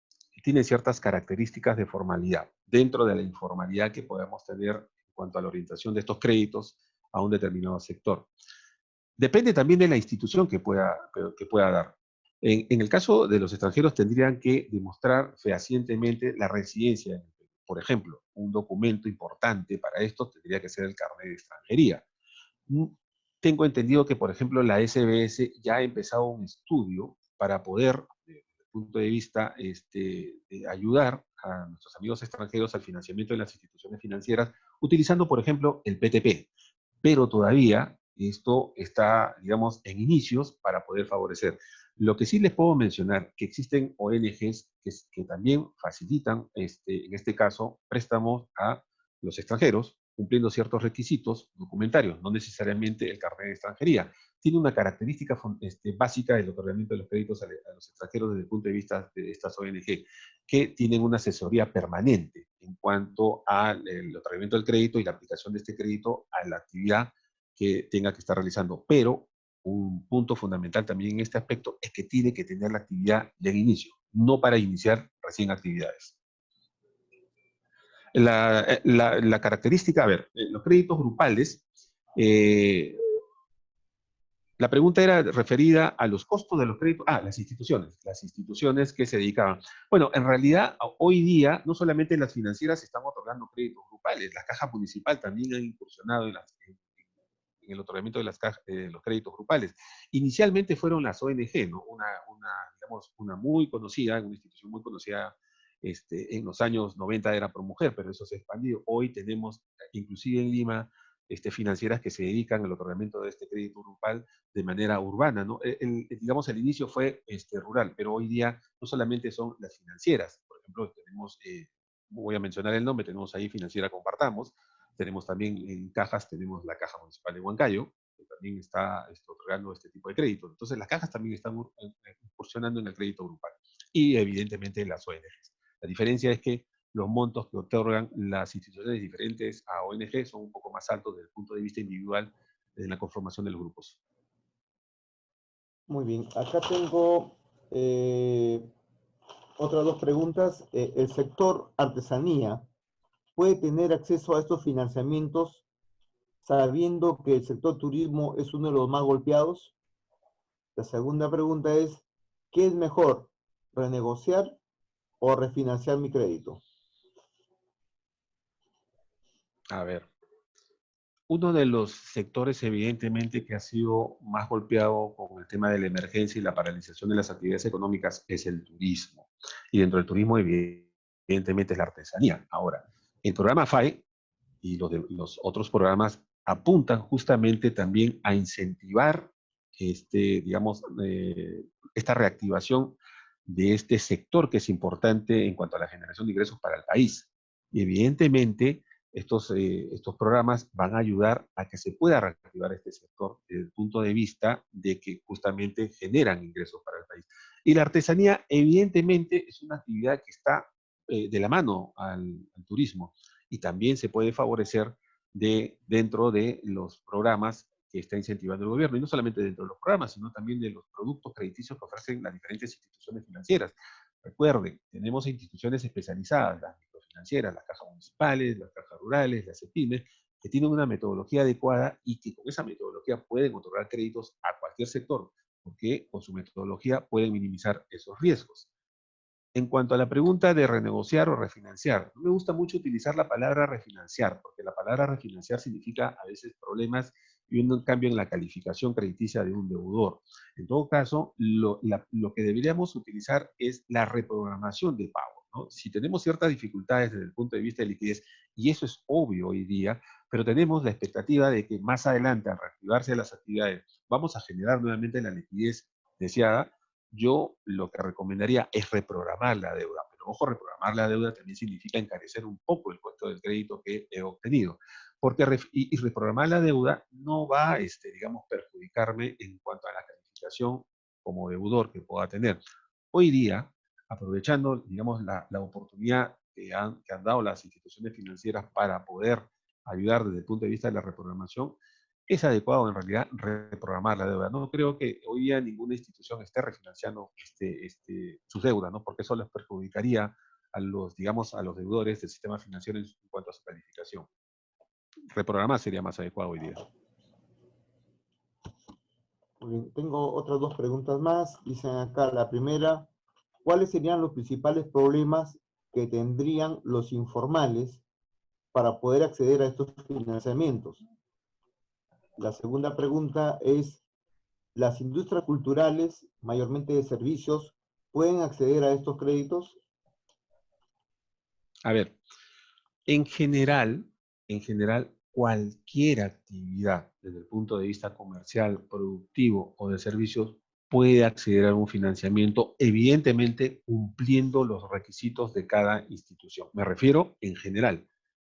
tiene ciertas características de formalidad, dentro de la informalidad que podemos tener en cuanto a la orientación de estos créditos a un determinado sector. Depende también de la institución que pueda dar. En el caso de los extranjeros tendrían que demostrar fehacientemente la residencia en el Perú. Por ejemplo, un documento importante para esto tendría que ser el carnet de extranjería. Tengo entendido que, por ejemplo, la SBS ya ha empezado un estudio para poder, desde el punto de vista, ayudar a nuestros amigos extranjeros al financiamiento de las instituciones financieras, utilizando, por ejemplo, el PTP. Pero todavía esto está, digamos, en inicios para poder favorecer. Lo que sí les puedo mencionar, que existen ONGs que también facilitan, en este caso, préstamos a los extranjeros, cumpliendo ciertos requisitos documentarios, no necesariamente el carnet de extranjería. Tiene una característica básica del otorgamiento de los créditos a los extranjeros desde el punto de vista de estas ONG, que tienen una asesoría permanente en cuanto al otorgamiento del crédito y la aplicación de este crédito a la actividad que tenga que estar realizando. Pero un punto fundamental también en este aspecto es que tiene que tener la actividad del inicio, no para iniciar recién actividades. La característica, a ver, los créditos grupales, la pregunta era referida a los costos de los créditos, las instituciones que se dedicaban. Bueno, en realidad, hoy día, no solamente las financieras están otorgando créditos grupales, la Caja Municipal también ha incursionado en el otorgamiento de los créditos grupales. Inicialmente fueron las ONG, ¿no? Digamos, una muy conocida, una institución muy conocida, en los años 90 era ProMujer, pero eso se ha expandido. Hoy tenemos, inclusive en Lima, financieras que se dedican al otorgamiento de este crédito grupal de manera urbana, ¿no? Digamos, el inicio fue rural, pero hoy día no solamente son las financieras, por ejemplo, tenemos, voy a mencionar el nombre, tenemos ahí Financiera Compartamos, tenemos también en cajas, tenemos la Caja Municipal de Huancayo, que también está otorgando este tipo de créditos. Entonces, las cajas también están incursionando en el crédito grupal. Y, evidentemente, las ONGs. La diferencia es que los montos que otorgan las instituciones diferentes a ONG son un poco más altos desde el punto de vista individual de la conformación de los grupos. Muy bien, acá tengo otras dos preguntas. ¿El sector artesanía puede tener acceso a estos financiamientos sabiendo que el sector turismo es uno de los más golpeados? La segunda pregunta es, ¿qué es mejor, renegociar o refinanciar mi crédito? A ver, uno de los sectores evidentemente que ha sido más golpeado con el tema de la emergencia y la paralización de las actividades económicas es el turismo. Y dentro del turismo evidentemente es la artesanía. Ahora, el programa FAE y los otros programas apuntan justamente también a incentivar digamos, esta reactivación de este sector que es importante en cuanto a la generación de ingresos para el país. Y evidentemente estos programas van a ayudar a que se pueda reactivar este sector desde el punto de vista de que justamente generan ingresos para el país. Y la artesanía evidentemente es una actividad que está de la mano al turismo y también se puede favorecer dentro de los programas que está incentivando el gobierno, y no solamente dentro de los programas, sino también de los productos crediticios que ofrecen las diferentes instituciones financieras. Recuerden, tenemos instituciones especializadas, las microfinancieras, las cajas municipales, las cajas rurales, las EPIMES, que tienen una metodología adecuada y que con esa metodología pueden otorgar créditos a cualquier sector, porque con su metodología pueden minimizar esos riesgos. En cuanto a la pregunta de renegociar o refinanciar, no me gusta mucho utilizar la palabra refinanciar, porque la palabra refinanciar significa a veces problemas y un cambio en la calificación crediticia de un deudor. En todo caso, lo que deberíamos utilizar es la reprogramación de pago, ¿no? Si tenemos ciertas dificultades desde el punto de vista de liquidez, y eso es obvio hoy día, pero tenemos la expectativa de que más adelante, al reactivarse las actividades, vamos a generar nuevamente la liquidez deseada. Yo lo que recomendaría es reprogramar la deuda, pero ojo, reprogramar la deuda también significa encarecer un poco el costo del crédito que he obtenido, porque reprogramar la deuda no va, digamos, perjudicarme en cuanto a la calificación como deudor que pueda tener. Hoy día, aprovechando, digamos, la oportunidad que han dado las instituciones financieras para poder ayudar desde el punto de vista de la reprogramación, es adecuado en realidad reprogramar la deuda. No creo que hoy día ninguna institución esté refinanciando sus deudas, ¿no? Porque eso les perjudicaría a los, digamos, a los deudores del sistema financiero en cuanto a su calificación. Reprogramar sería más adecuado hoy día. Muy bien, tengo otras dos preguntas más. Dicen acá la primera, ¿cuáles serían los principales problemas que tendrían los informales para poder acceder a estos financiamientos? La segunda pregunta es, ¿las industrias culturales, mayormente de servicios, pueden acceder a estos créditos? A ver, en general, cualquier actividad desde el punto de vista comercial, productivo o de servicios puede acceder a un financiamiento, evidentemente cumpliendo los requisitos de cada institución. Me refiero en general,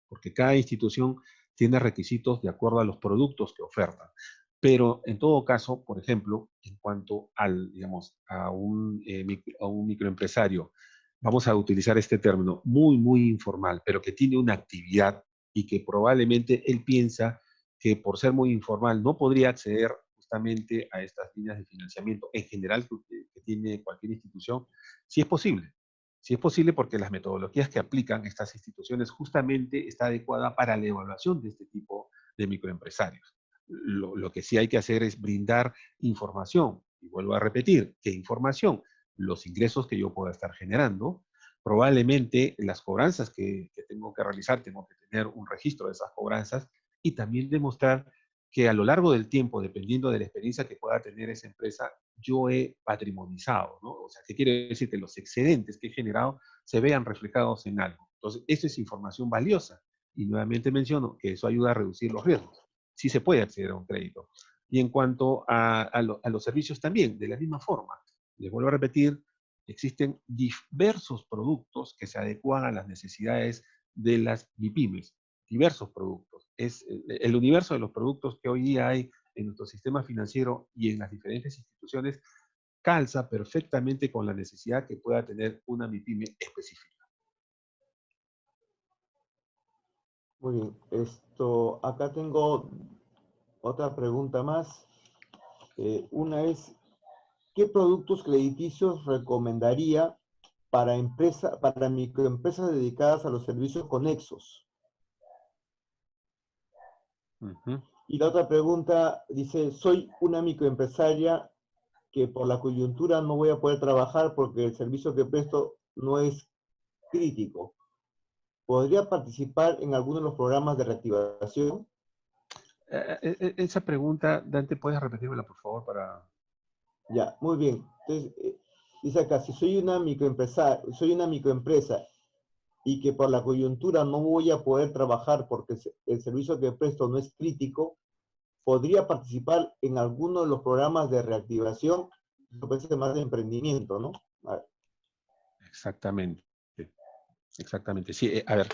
porque cada institución tiene requisitos de acuerdo a los productos que ofertan. Pero en todo caso, por ejemplo, en cuanto al, digamos, a un microempresario, vamos a utilizar este término, muy informal, pero que tiene una actividad y que probablemente él piensa que por ser muy informal no podría acceder justamente a estas líneas de financiamiento en general que tiene cualquier institución, sí es posible. Sí es posible porque las metodologías que aplican estas instituciones justamente está adecuada para la evaluación de este tipo de microempresarios. Lo que sí hay que hacer es brindar información. Y vuelvo a repetir, ¿qué información? Los ingresos que yo pueda estar generando, probablemente las cobranzas que tengo que realizar, tengo que tener un registro de esas cobranzas y también demostrar que a lo largo del tiempo, dependiendo de la experiencia que pueda tener esa empresa, yo he patrimonizado, ¿no? O sea, ¿qué quiere decir? Que los excedentes que he generado se vean reflejados en algo. Entonces, eso es información valiosa. Y nuevamente menciono que eso ayuda a reducir los riesgos. Sí se puede acceder a un crédito. Y en cuanto a los servicios también, de la misma forma, les vuelvo a repetir, existen diversos productos que se adecuan a las necesidades de las MIPYMES, diversos productos. Es el universo de los productos que hoy día hay en nuestro sistema financiero y en las diferentes instituciones calza perfectamente con la necesidad que pueda tener una MIPYME específica. Muy bien. Acá tengo otra pregunta más. Una es, ¿qué productos crediticios recomendaría para microempresas dedicadas a los servicios conexos? Uh-huh. Y la otra pregunta dice, soy una microempresaria que por la coyuntura no voy a poder trabajar porque el servicio que presto no es crítico. ¿Podría participar en alguno de los programas de reactivación? Esa pregunta, Dante, ¿puedes repetírmela, por favor, para... Ya, muy bien. Entonces, dice acá, si soy una microempresa y que por la coyuntura no voy a poder trabajar porque el servicio que presto no es crítico, ¿podría participar en alguno de los programas de reactivación? Eso parece más de emprendimiento, ¿no? A ver. Exactamente, exactamente. Sí, a ver,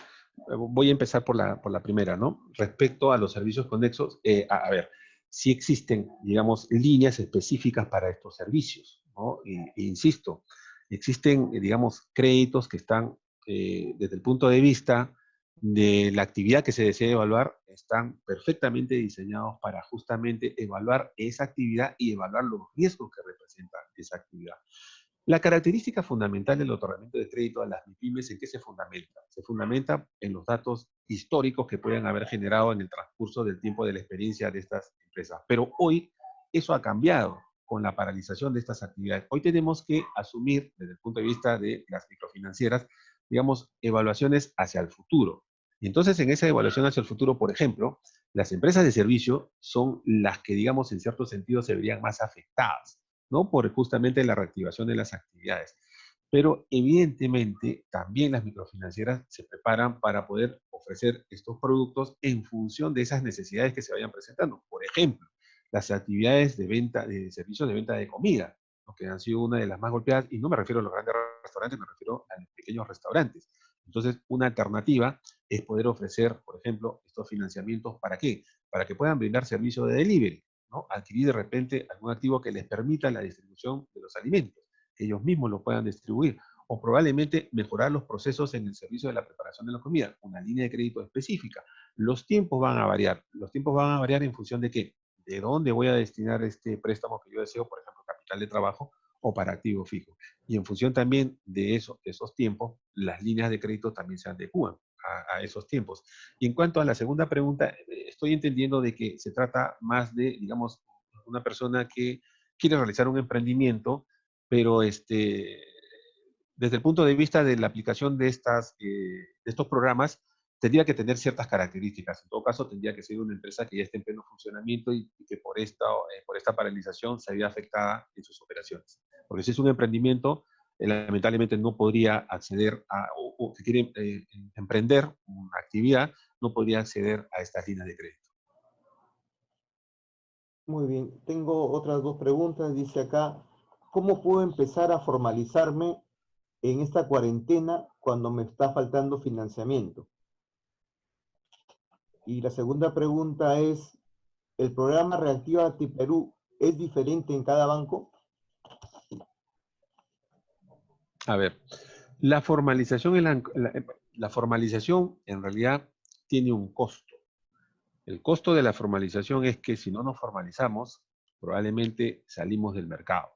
voy a empezar por la primera, ¿no? Respecto a los servicios conexos, a ver, sí existen, digamos, líneas específicas para estos servicios, ¿no? Insisto, existen, digamos, créditos que están, desde el punto de vista de la actividad que se desea evaluar, están perfectamente diseñados para justamente evaluar esa actividad y evaluar los riesgos que representa esa actividad. La característica fundamental del otorgamiento de crédito a las MIPYMES, ¿en qué se fundamenta? Se fundamenta en los datos históricos que pueden haber generado en el transcurso del tiempo de la experiencia de estas empresas. Pero hoy eso ha cambiado con la paralización de estas actividades. Hoy tenemos que asumir, desde el punto de vista de las microfinancieras, digamos, evaluaciones hacia el futuro. Y entonces, en esa evaluación hacia el futuro, por ejemplo, las empresas de servicio son las que, digamos, en cierto sentido se verían más afectadas, ¿no? Por justamente la reactivación de las actividades. Pero evidentemente también las microfinancieras se preparan para poder ofrecer estos productos en función de esas necesidades que se vayan presentando. Por ejemplo, las actividades de venta, de servicios de venta de comida, ¿no? Que han sido una de las más golpeadas, y no me refiero a los grandes restaurantes, me refiero a los pequeños restaurantes. Entonces, una alternativa es poder ofrecer, por ejemplo, estos financiamientos, ¿para qué? Para que puedan brindar servicio de delivery, ¿no? Adquirir de repente algún activo que les permita la distribución de los alimentos, que ellos mismos lo puedan distribuir, o probablemente mejorar los procesos en el servicio de la preparación de la comida, una línea de crédito específica. Los tiempos van a variar. Los tiempos van a variar en función de qué, de dónde voy a destinar este préstamo que yo deseo, por ejemplo, capital de trabajo o para activo fijo. Y en función también de esos tiempos, las líneas de crédito también se adecúan a esos tiempos. Y en cuanto a la segunda pregunta, estoy entendiendo de que se trata más de, digamos, una persona que quiere realizar un emprendimiento, pero desde el punto de vista de la aplicación de estos programas, tendría que tener ciertas características. En todo caso, tendría que ser una empresa que ya esté en pleno funcionamiento y que por esta paralización se vea afectada en sus operaciones. Porque si es un emprendimiento, lamentablemente no podría acceder o que quiere emprender una actividad, no podría acceder a estas líneas de crédito. Muy bien. Tengo otras dos preguntas. Dice acá, ¿cómo puedo empezar a formalizarme en esta cuarentena cuando me está faltando financiamiento? Y la segunda pregunta es, ¿el programa Reactívate Perú es diferente en cada banco? A ver, la formalización, la formalización en realidad tiene un costo. El costo de la formalización es que si no nos formalizamos, probablemente salimos del mercado.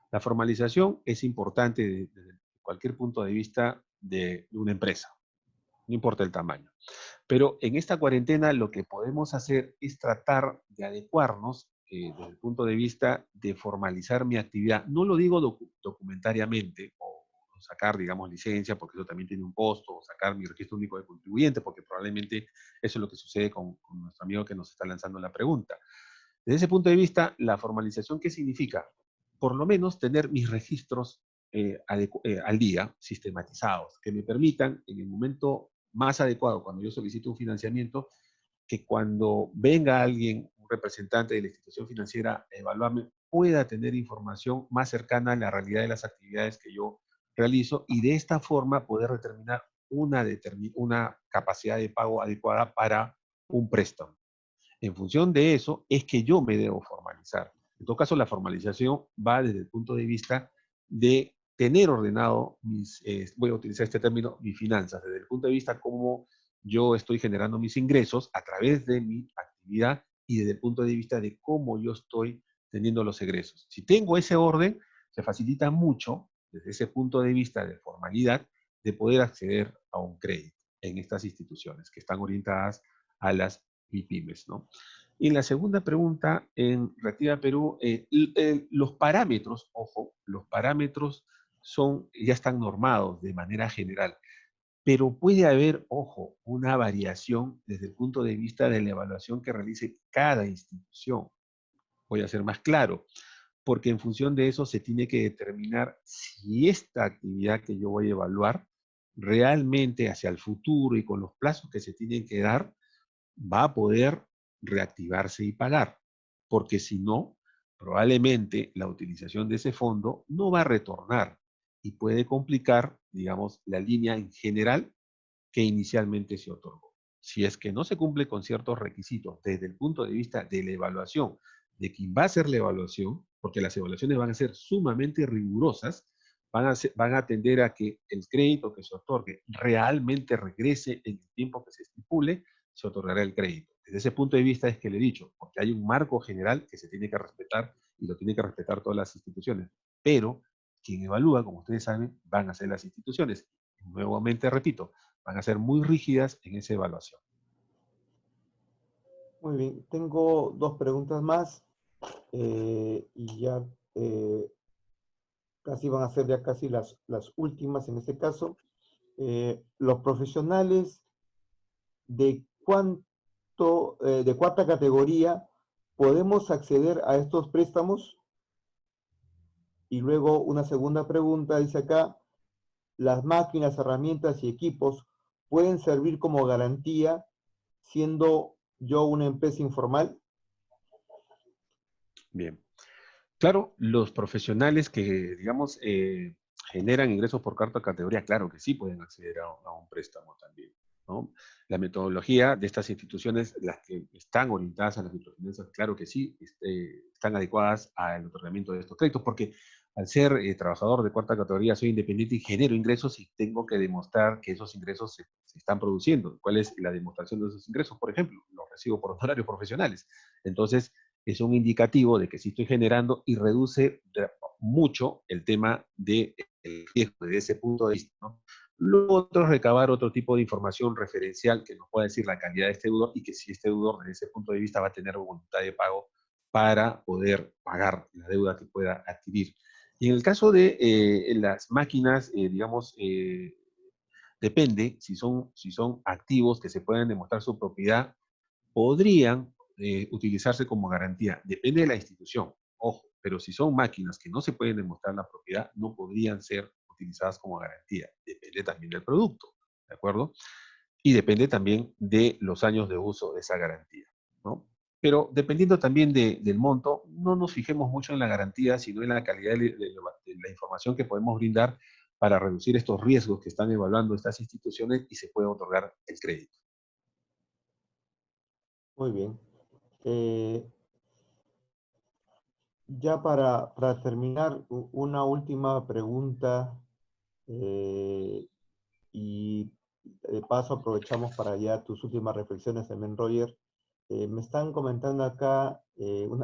La formalización es importante desde cualquier punto de vista de una empresa, no importa el tamaño. Pero en esta cuarentena lo que podemos hacer es tratar de adecuarnos desde el punto de vista de formalizar mi actividad. No lo digo documentariamente o sacar, digamos, licencia, porque eso también tiene un costo, o sacar mi registro único de contribuyente, porque probablemente eso es lo que sucede con nuestro amigo que nos está lanzando la pregunta. Desde ese punto de vista, la formalización, ¿qué significa? Por lo menos tener mis registros al día, sistematizados, que me permitan en el momento más adecuado, cuando yo solicito un financiamiento, que cuando venga alguien, un representante de la institución financiera a evaluarme, pueda tener información más cercana a la realidad de las actividades que yo realizo y de esta forma poder determinar una capacidad de pago adecuada para un préstamo. En función de eso es que yo me debo formalizar. En todo caso, la formalización va desde el punto de vista de tener ordenado voy a utilizar este término, mis finanzas, desde el punto de vista cómo yo estoy generando mis ingresos a través de mi actividad y desde el punto de vista de cómo yo estoy teniendo los egresos. Si tengo ese orden, se facilita mucho, desde ese punto de vista de formalidad, de poder acceder a un crédito en estas instituciones que están orientadas a las MIPYMES, ¿no? Y la segunda pregunta, en Reactiva Perú, los parámetros, ojo, los parámetros ya están normados de manera general, pero puede haber, ojo, una variación desde el punto de vista de la evaluación que realice cada institución. Voy a ser más claro, porque en función de eso se tiene que determinar si esta actividad que yo voy a evaluar realmente hacia el futuro y con los plazos que se tienen que dar, va a poder reactivarse y pagar, porque si no, probablemente la utilización de ese fondo no va a retornar y puede complicar, digamos, la línea en general que inicialmente se otorgó. Si es que no se cumple con ciertos requisitos desde el punto de vista de la evaluación, de quien va a hacer la evaluación, porque las evaluaciones van a ser sumamente rigurosas, van a tender a que el crédito que se otorgue realmente regrese en el tiempo que se estipule, se otorgará el crédito. Desde ese punto de vista es que le he dicho, porque hay un marco general que se tiene que respetar y lo tienen que respetar todas las instituciones. Pero quien evalúa, como ustedes saben, van a ser las instituciones. Nuevamente repito, van a ser muy rígidas en esa evaluación. Muy bien, tengo dos preguntas más y ya casi van a ser ya casi las últimas en este caso. Los profesionales de de cuarta categoría, ¿podemos acceder a estos préstamos? Y luego una segunda pregunta, dice acá, ¿las máquinas, herramientas y equipos pueden servir como garantía siendo yo una empresa informal? Bien. Claro, los profesionales que, digamos, generan ingresos por cuarta categoría, claro que sí pueden acceder a un préstamo también, ¿no? La metodología de estas instituciones, las que están orientadas a las microfinanzas, claro que sí, están adecuadas al otorgamiento de estos créditos, porque al ser trabajador de cuarta categoría soy independiente y genero ingresos y tengo que demostrar que esos ingresos se están produciendo. ¿Cuál es la demostración de esos ingresos? Por ejemplo, los recibo por honorarios profesionales. Entonces, es un indicativo de que sí estoy generando y reduce mucho el tema del riesgo desde ese punto de vista, ¿no? Lo otro es recabar otro tipo de información referencial que nos pueda decir la calidad de este deudor y que si este deudor desde ese punto de vista va a tener voluntad de pago para poder pagar la deuda que pueda adquirir. Y en el caso de las máquinas, digamos, depende si son activos que se pueden demostrar su propiedad, podrían utilizarse como garantía. Depende de la institución, ojo, pero si son máquinas que no se pueden demostrar la propiedad, no podrían ser utilizadas como garantía. Depende también del producto, ¿de acuerdo? Y depende también de los años de uso de esa garantía, ¿no? pero dependiendo también del monto, no nos fijemos mucho en la garantía, sino en la calidad de la información que podemos brindar para reducir estos riesgos que están evaluando estas instituciones y se puede otorgar el crédito. Muy bien. Eh, ya para terminar, una última pregunta y de paso aprovechamos para ya tus últimas reflexiones también, Roger. Me están comentando acá, un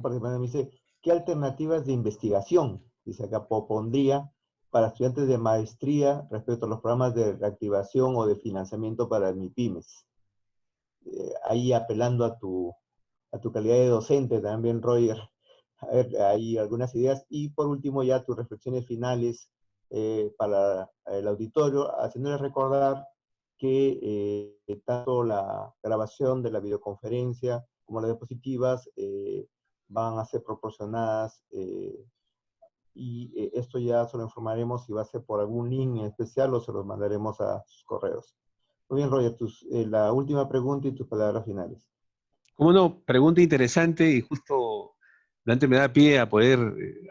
participante me dice, ¿qué alternativas de investigación, dice acá, propondría para estudiantes de maestría respecto a los programas de reactivación o de financiamiento para MIPYMES? Ahí apelando a tu calidad de docente también, Roger. A ver, hay algunas ideas. Y por último, ya tus reflexiones finales para el auditorio, haciéndoles recordar que tanto la grabación de la videoconferencia como las diapositivas van a ser proporcionadas y esto ya se lo informaremos si va a ser por algún link en especial o se los mandaremos a sus correos. Muy bien, Roger, la última pregunta y tus palabras finales. Como no, pregunta interesante y justo Dante me da pie a poder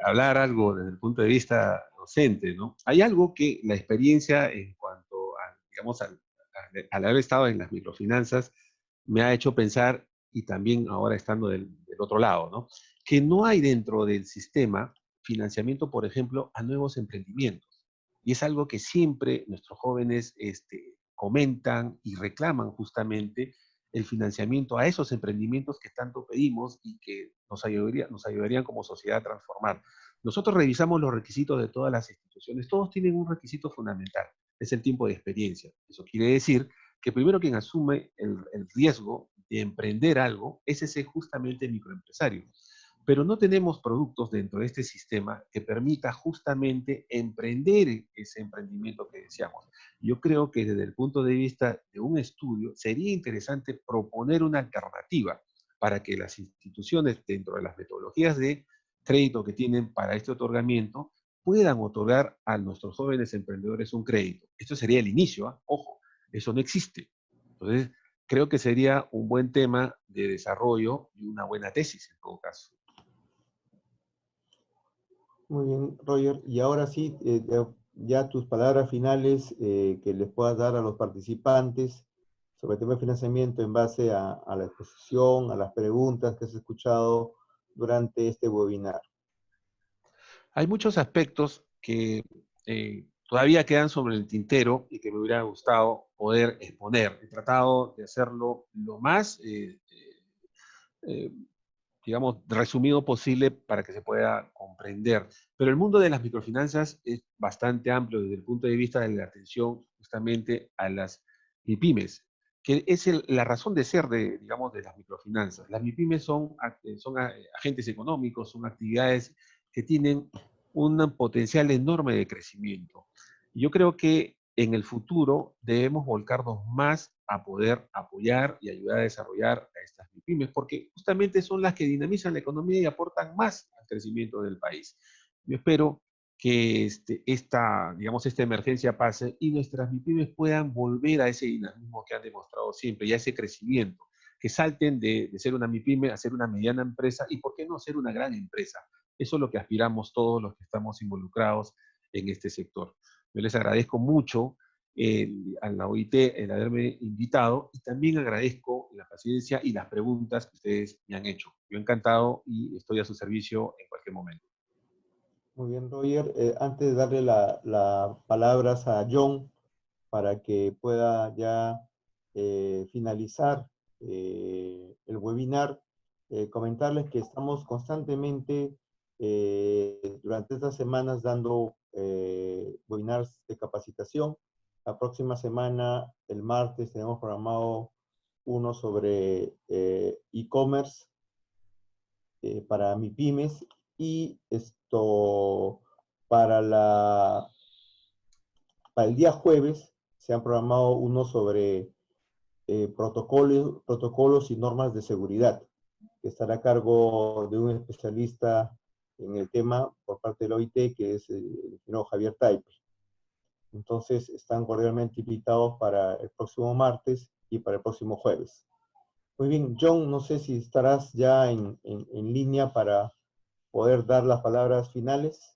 hablar algo desde el punto de vista docente, ¿no? Hay algo que la experiencia en cuanto a, digamos, al haber estado en las microfinanzas me ha hecho pensar, y también ahora estando del otro lado, ¿no? Que no hay dentro del sistema financiamiento, por ejemplo, a nuevos emprendimientos. Y es algo que siempre nuestros jóvenes comentan y reclaman justamente el financiamiento a esos emprendimientos que tanto pedimos y que nos ayudarían como sociedad a transformar. Nosotros revisamos los requisitos de todas las instituciones, todos tienen un requisito fundamental, es el tiempo de experiencia. Eso quiere decir que primero quien asume el riesgo de emprender algo es ese justamente microempresario. Pero no tenemos productos dentro de este sistema que permita justamente emprender ese emprendimiento que deseamos. Yo creo que desde el punto de vista de un estudio sería interesante proponer una alternativa para que las instituciones dentro de las metodologías de crédito que tienen para este otorgamiento puedan otorgar a nuestros jóvenes emprendedores un crédito. Esto sería el inicio, ¿eh? Ojo, eso no existe. Entonces, creo que sería un buen tema de desarrollo y una buena tesis en todo caso. Muy bien, Roger. Y ahora sí, ya tus palabras finales que les puedas dar a los participantes sobre el tema de financiamiento en base a la exposición, a las preguntas que has escuchado durante este webinar. Hay muchos aspectos que todavía quedan sobre el tintero y que me hubiera gustado poder exponer. He tratado de hacerlo lo más, eh, digamos, resumido posible para que se pueda comprender. Pero el mundo de las microfinanzas es bastante amplio desde el punto de vista de la atención justamente a las MIPYMES, que es la razón de ser de, digamos, de las microfinanzas. Las MIPYMES son agentes económicos, son actividades que tienen un potencial enorme de crecimiento. Yo creo que en el futuro debemos volcarnos más a poder apoyar y ayudar a desarrollar a estas MIPYMES, porque justamente son las que dinamizan la economía y aportan más al crecimiento del país. Yo espero que digamos, esta emergencia pase y nuestras MIPYMES puedan volver a ese dinamismo que han demostrado siempre y a ese crecimiento, que salten de ser una MIPYME a ser una mediana empresa y, ¿por qué no, ser una gran empresa? Eso es lo que aspiramos todos los que estamos involucrados en este sector. Yo les agradezco mucho a la OIT el haberme invitado y también agradezco la paciencia y las preguntas que ustedes me han hecho. Yo encantado y estoy a su servicio en cualquier momento. Muy bien, Roger. Antes de darle las palabras a John para que pueda ya finalizar el webinar, comentarles que estamos constantemente durante estas semanas dando webinars de capacitación. La próxima semana, el martes, tenemos programado uno sobre e-commerce para MIPYMES y esto para el día jueves se han programado uno sobre protocolos y normas de seguridad, que estará a cargo de un especialista en el tema por parte de la OIT, que es el ingeniero Javier Taipe. Entonces, están cordialmente invitados para el próximo martes y para el próximo jueves. Muy bien, John, no sé si estarás ya en línea para poder dar las palabras finales.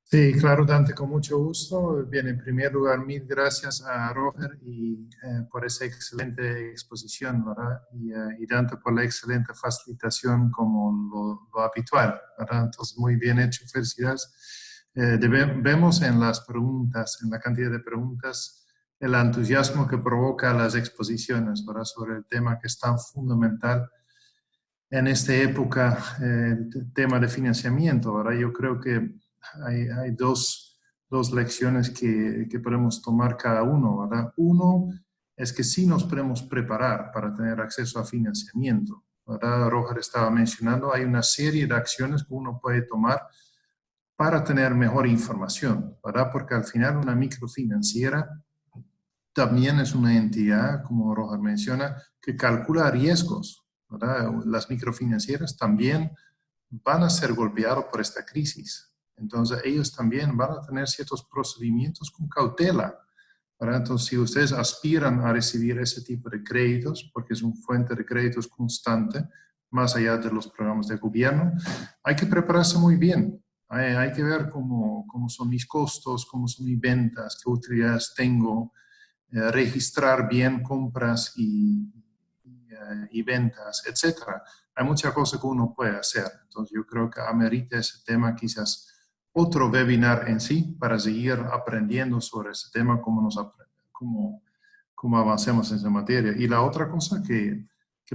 Sí, claro, Dante, con mucho gusto. Bien, en primer lugar, mil gracias a Roger por esa excelente exposición, ¿verdad? Y Dante por la excelente facilitación como lo habitual, ¿verdad? Entonces, muy bien hecho, felicidades. Vemos en las preguntas, en la cantidad de preguntas, el entusiasmo que provoca las exposiciones, ¿verdad? Sobre el tema que es tan fundamental en esta época, el tema de financiamiento, ¿verdad? Yo creo que hay dos lecciones que podemos tomar cada uno, ¿verdad? Uno es que sí nos podemos preparar para tener acceso a financiamiento, ¿verdad? Roger estaba mencionando, hay una serie de acciones que uno puede tomar para tener mejor información, ¿verdad? Porque al final una microfinanciera también es una entidad, como Roger menciona, que calcula riesgos, ¿verdad? Las microfinancieras también van a ser golpeados por esta crisis. Entonces, ellos también van a tener ciertos procedimientos con cautela, ¿verdad? Entonces, si ustedes aspiran a recibir ese tipo de créditos, porque es una fuente de créditos constante, más allá de los programas de gobierno, hay que prepararse muy bien. Hay que ver cómo son mis costos, cómo son mis ventas, qué utilidades tengo, registrar bien compras y ventas, etcétera. Hay muchas cosas que uno puede hacer. Entonces yo creo que amerita ese tema quizás otro webinar en sí para seguir aprendiendo sobre ese tema, cómo avancemos en esa materia. Y la otra cosa que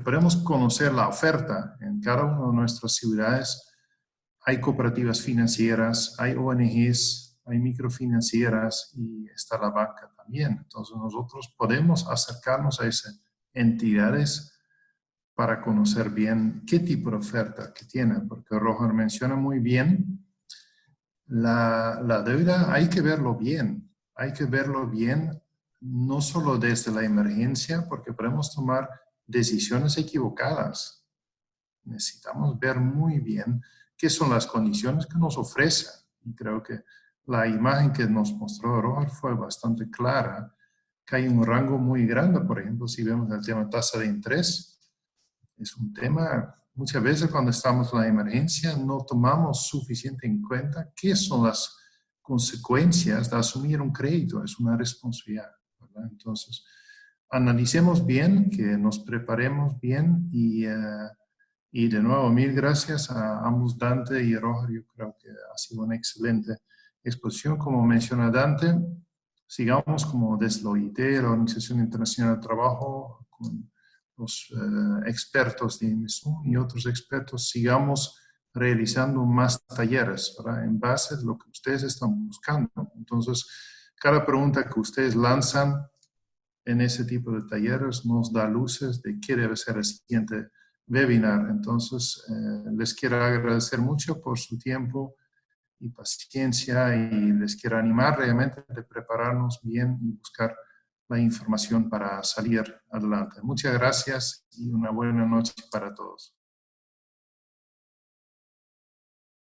podemos conocer la oferta en cada una de nuestras ciudades. Hay cooperativas financieras, hay ONGs, hay microfinancieras y está la banca también. Entonces nosotros podemos acercarnos a esas entidades para conocer bien qué tipo de oferta que tienen, porque Roger menciona muy bien la deuda, hay que verlo bien, no solo desde la emergencia, porque podemos tomar decisiones equivocadas. Necesitamos ver muy bien qué son las condiciones que nos ofrecen. Y creo que la imagen que nos mostró Roger fue bastante clara, que hay un rango muy grande. Por ejemplo, si vemos el tema tasa de interés, es un tema, muchas veces cuando estamos en la emergencia no tomamos suficiente en cuenta qué son las consecuencias de asumir un crédito, es una responsabilidad, ¿verdad? Entonces, analicemos bien, que nos preparemos bien y de nuevo, mil gracias a ambos, Dante y Roger. Yo creo que ha sido una excelente exposición. Como menciona Dante, sigamos como desde la OIT, la Organización Internacional del Trabajo, con los expertos de INESUM y otros expertos, sigamos realizando más talleres, ¿verdad? En base a lo que ustedes están buscando. Entonces, cada pregunta que ustedes lanzan en ese tipo de talleres nos da luces de qué debe ser el siguiente webinar. Entonces, les quiero agradecer mucho por su tiempo y paciencia y les quiero animar realmente de prepararnos bien y buscar la información para salir adelante. Muchas gracias y una buena noche para todos.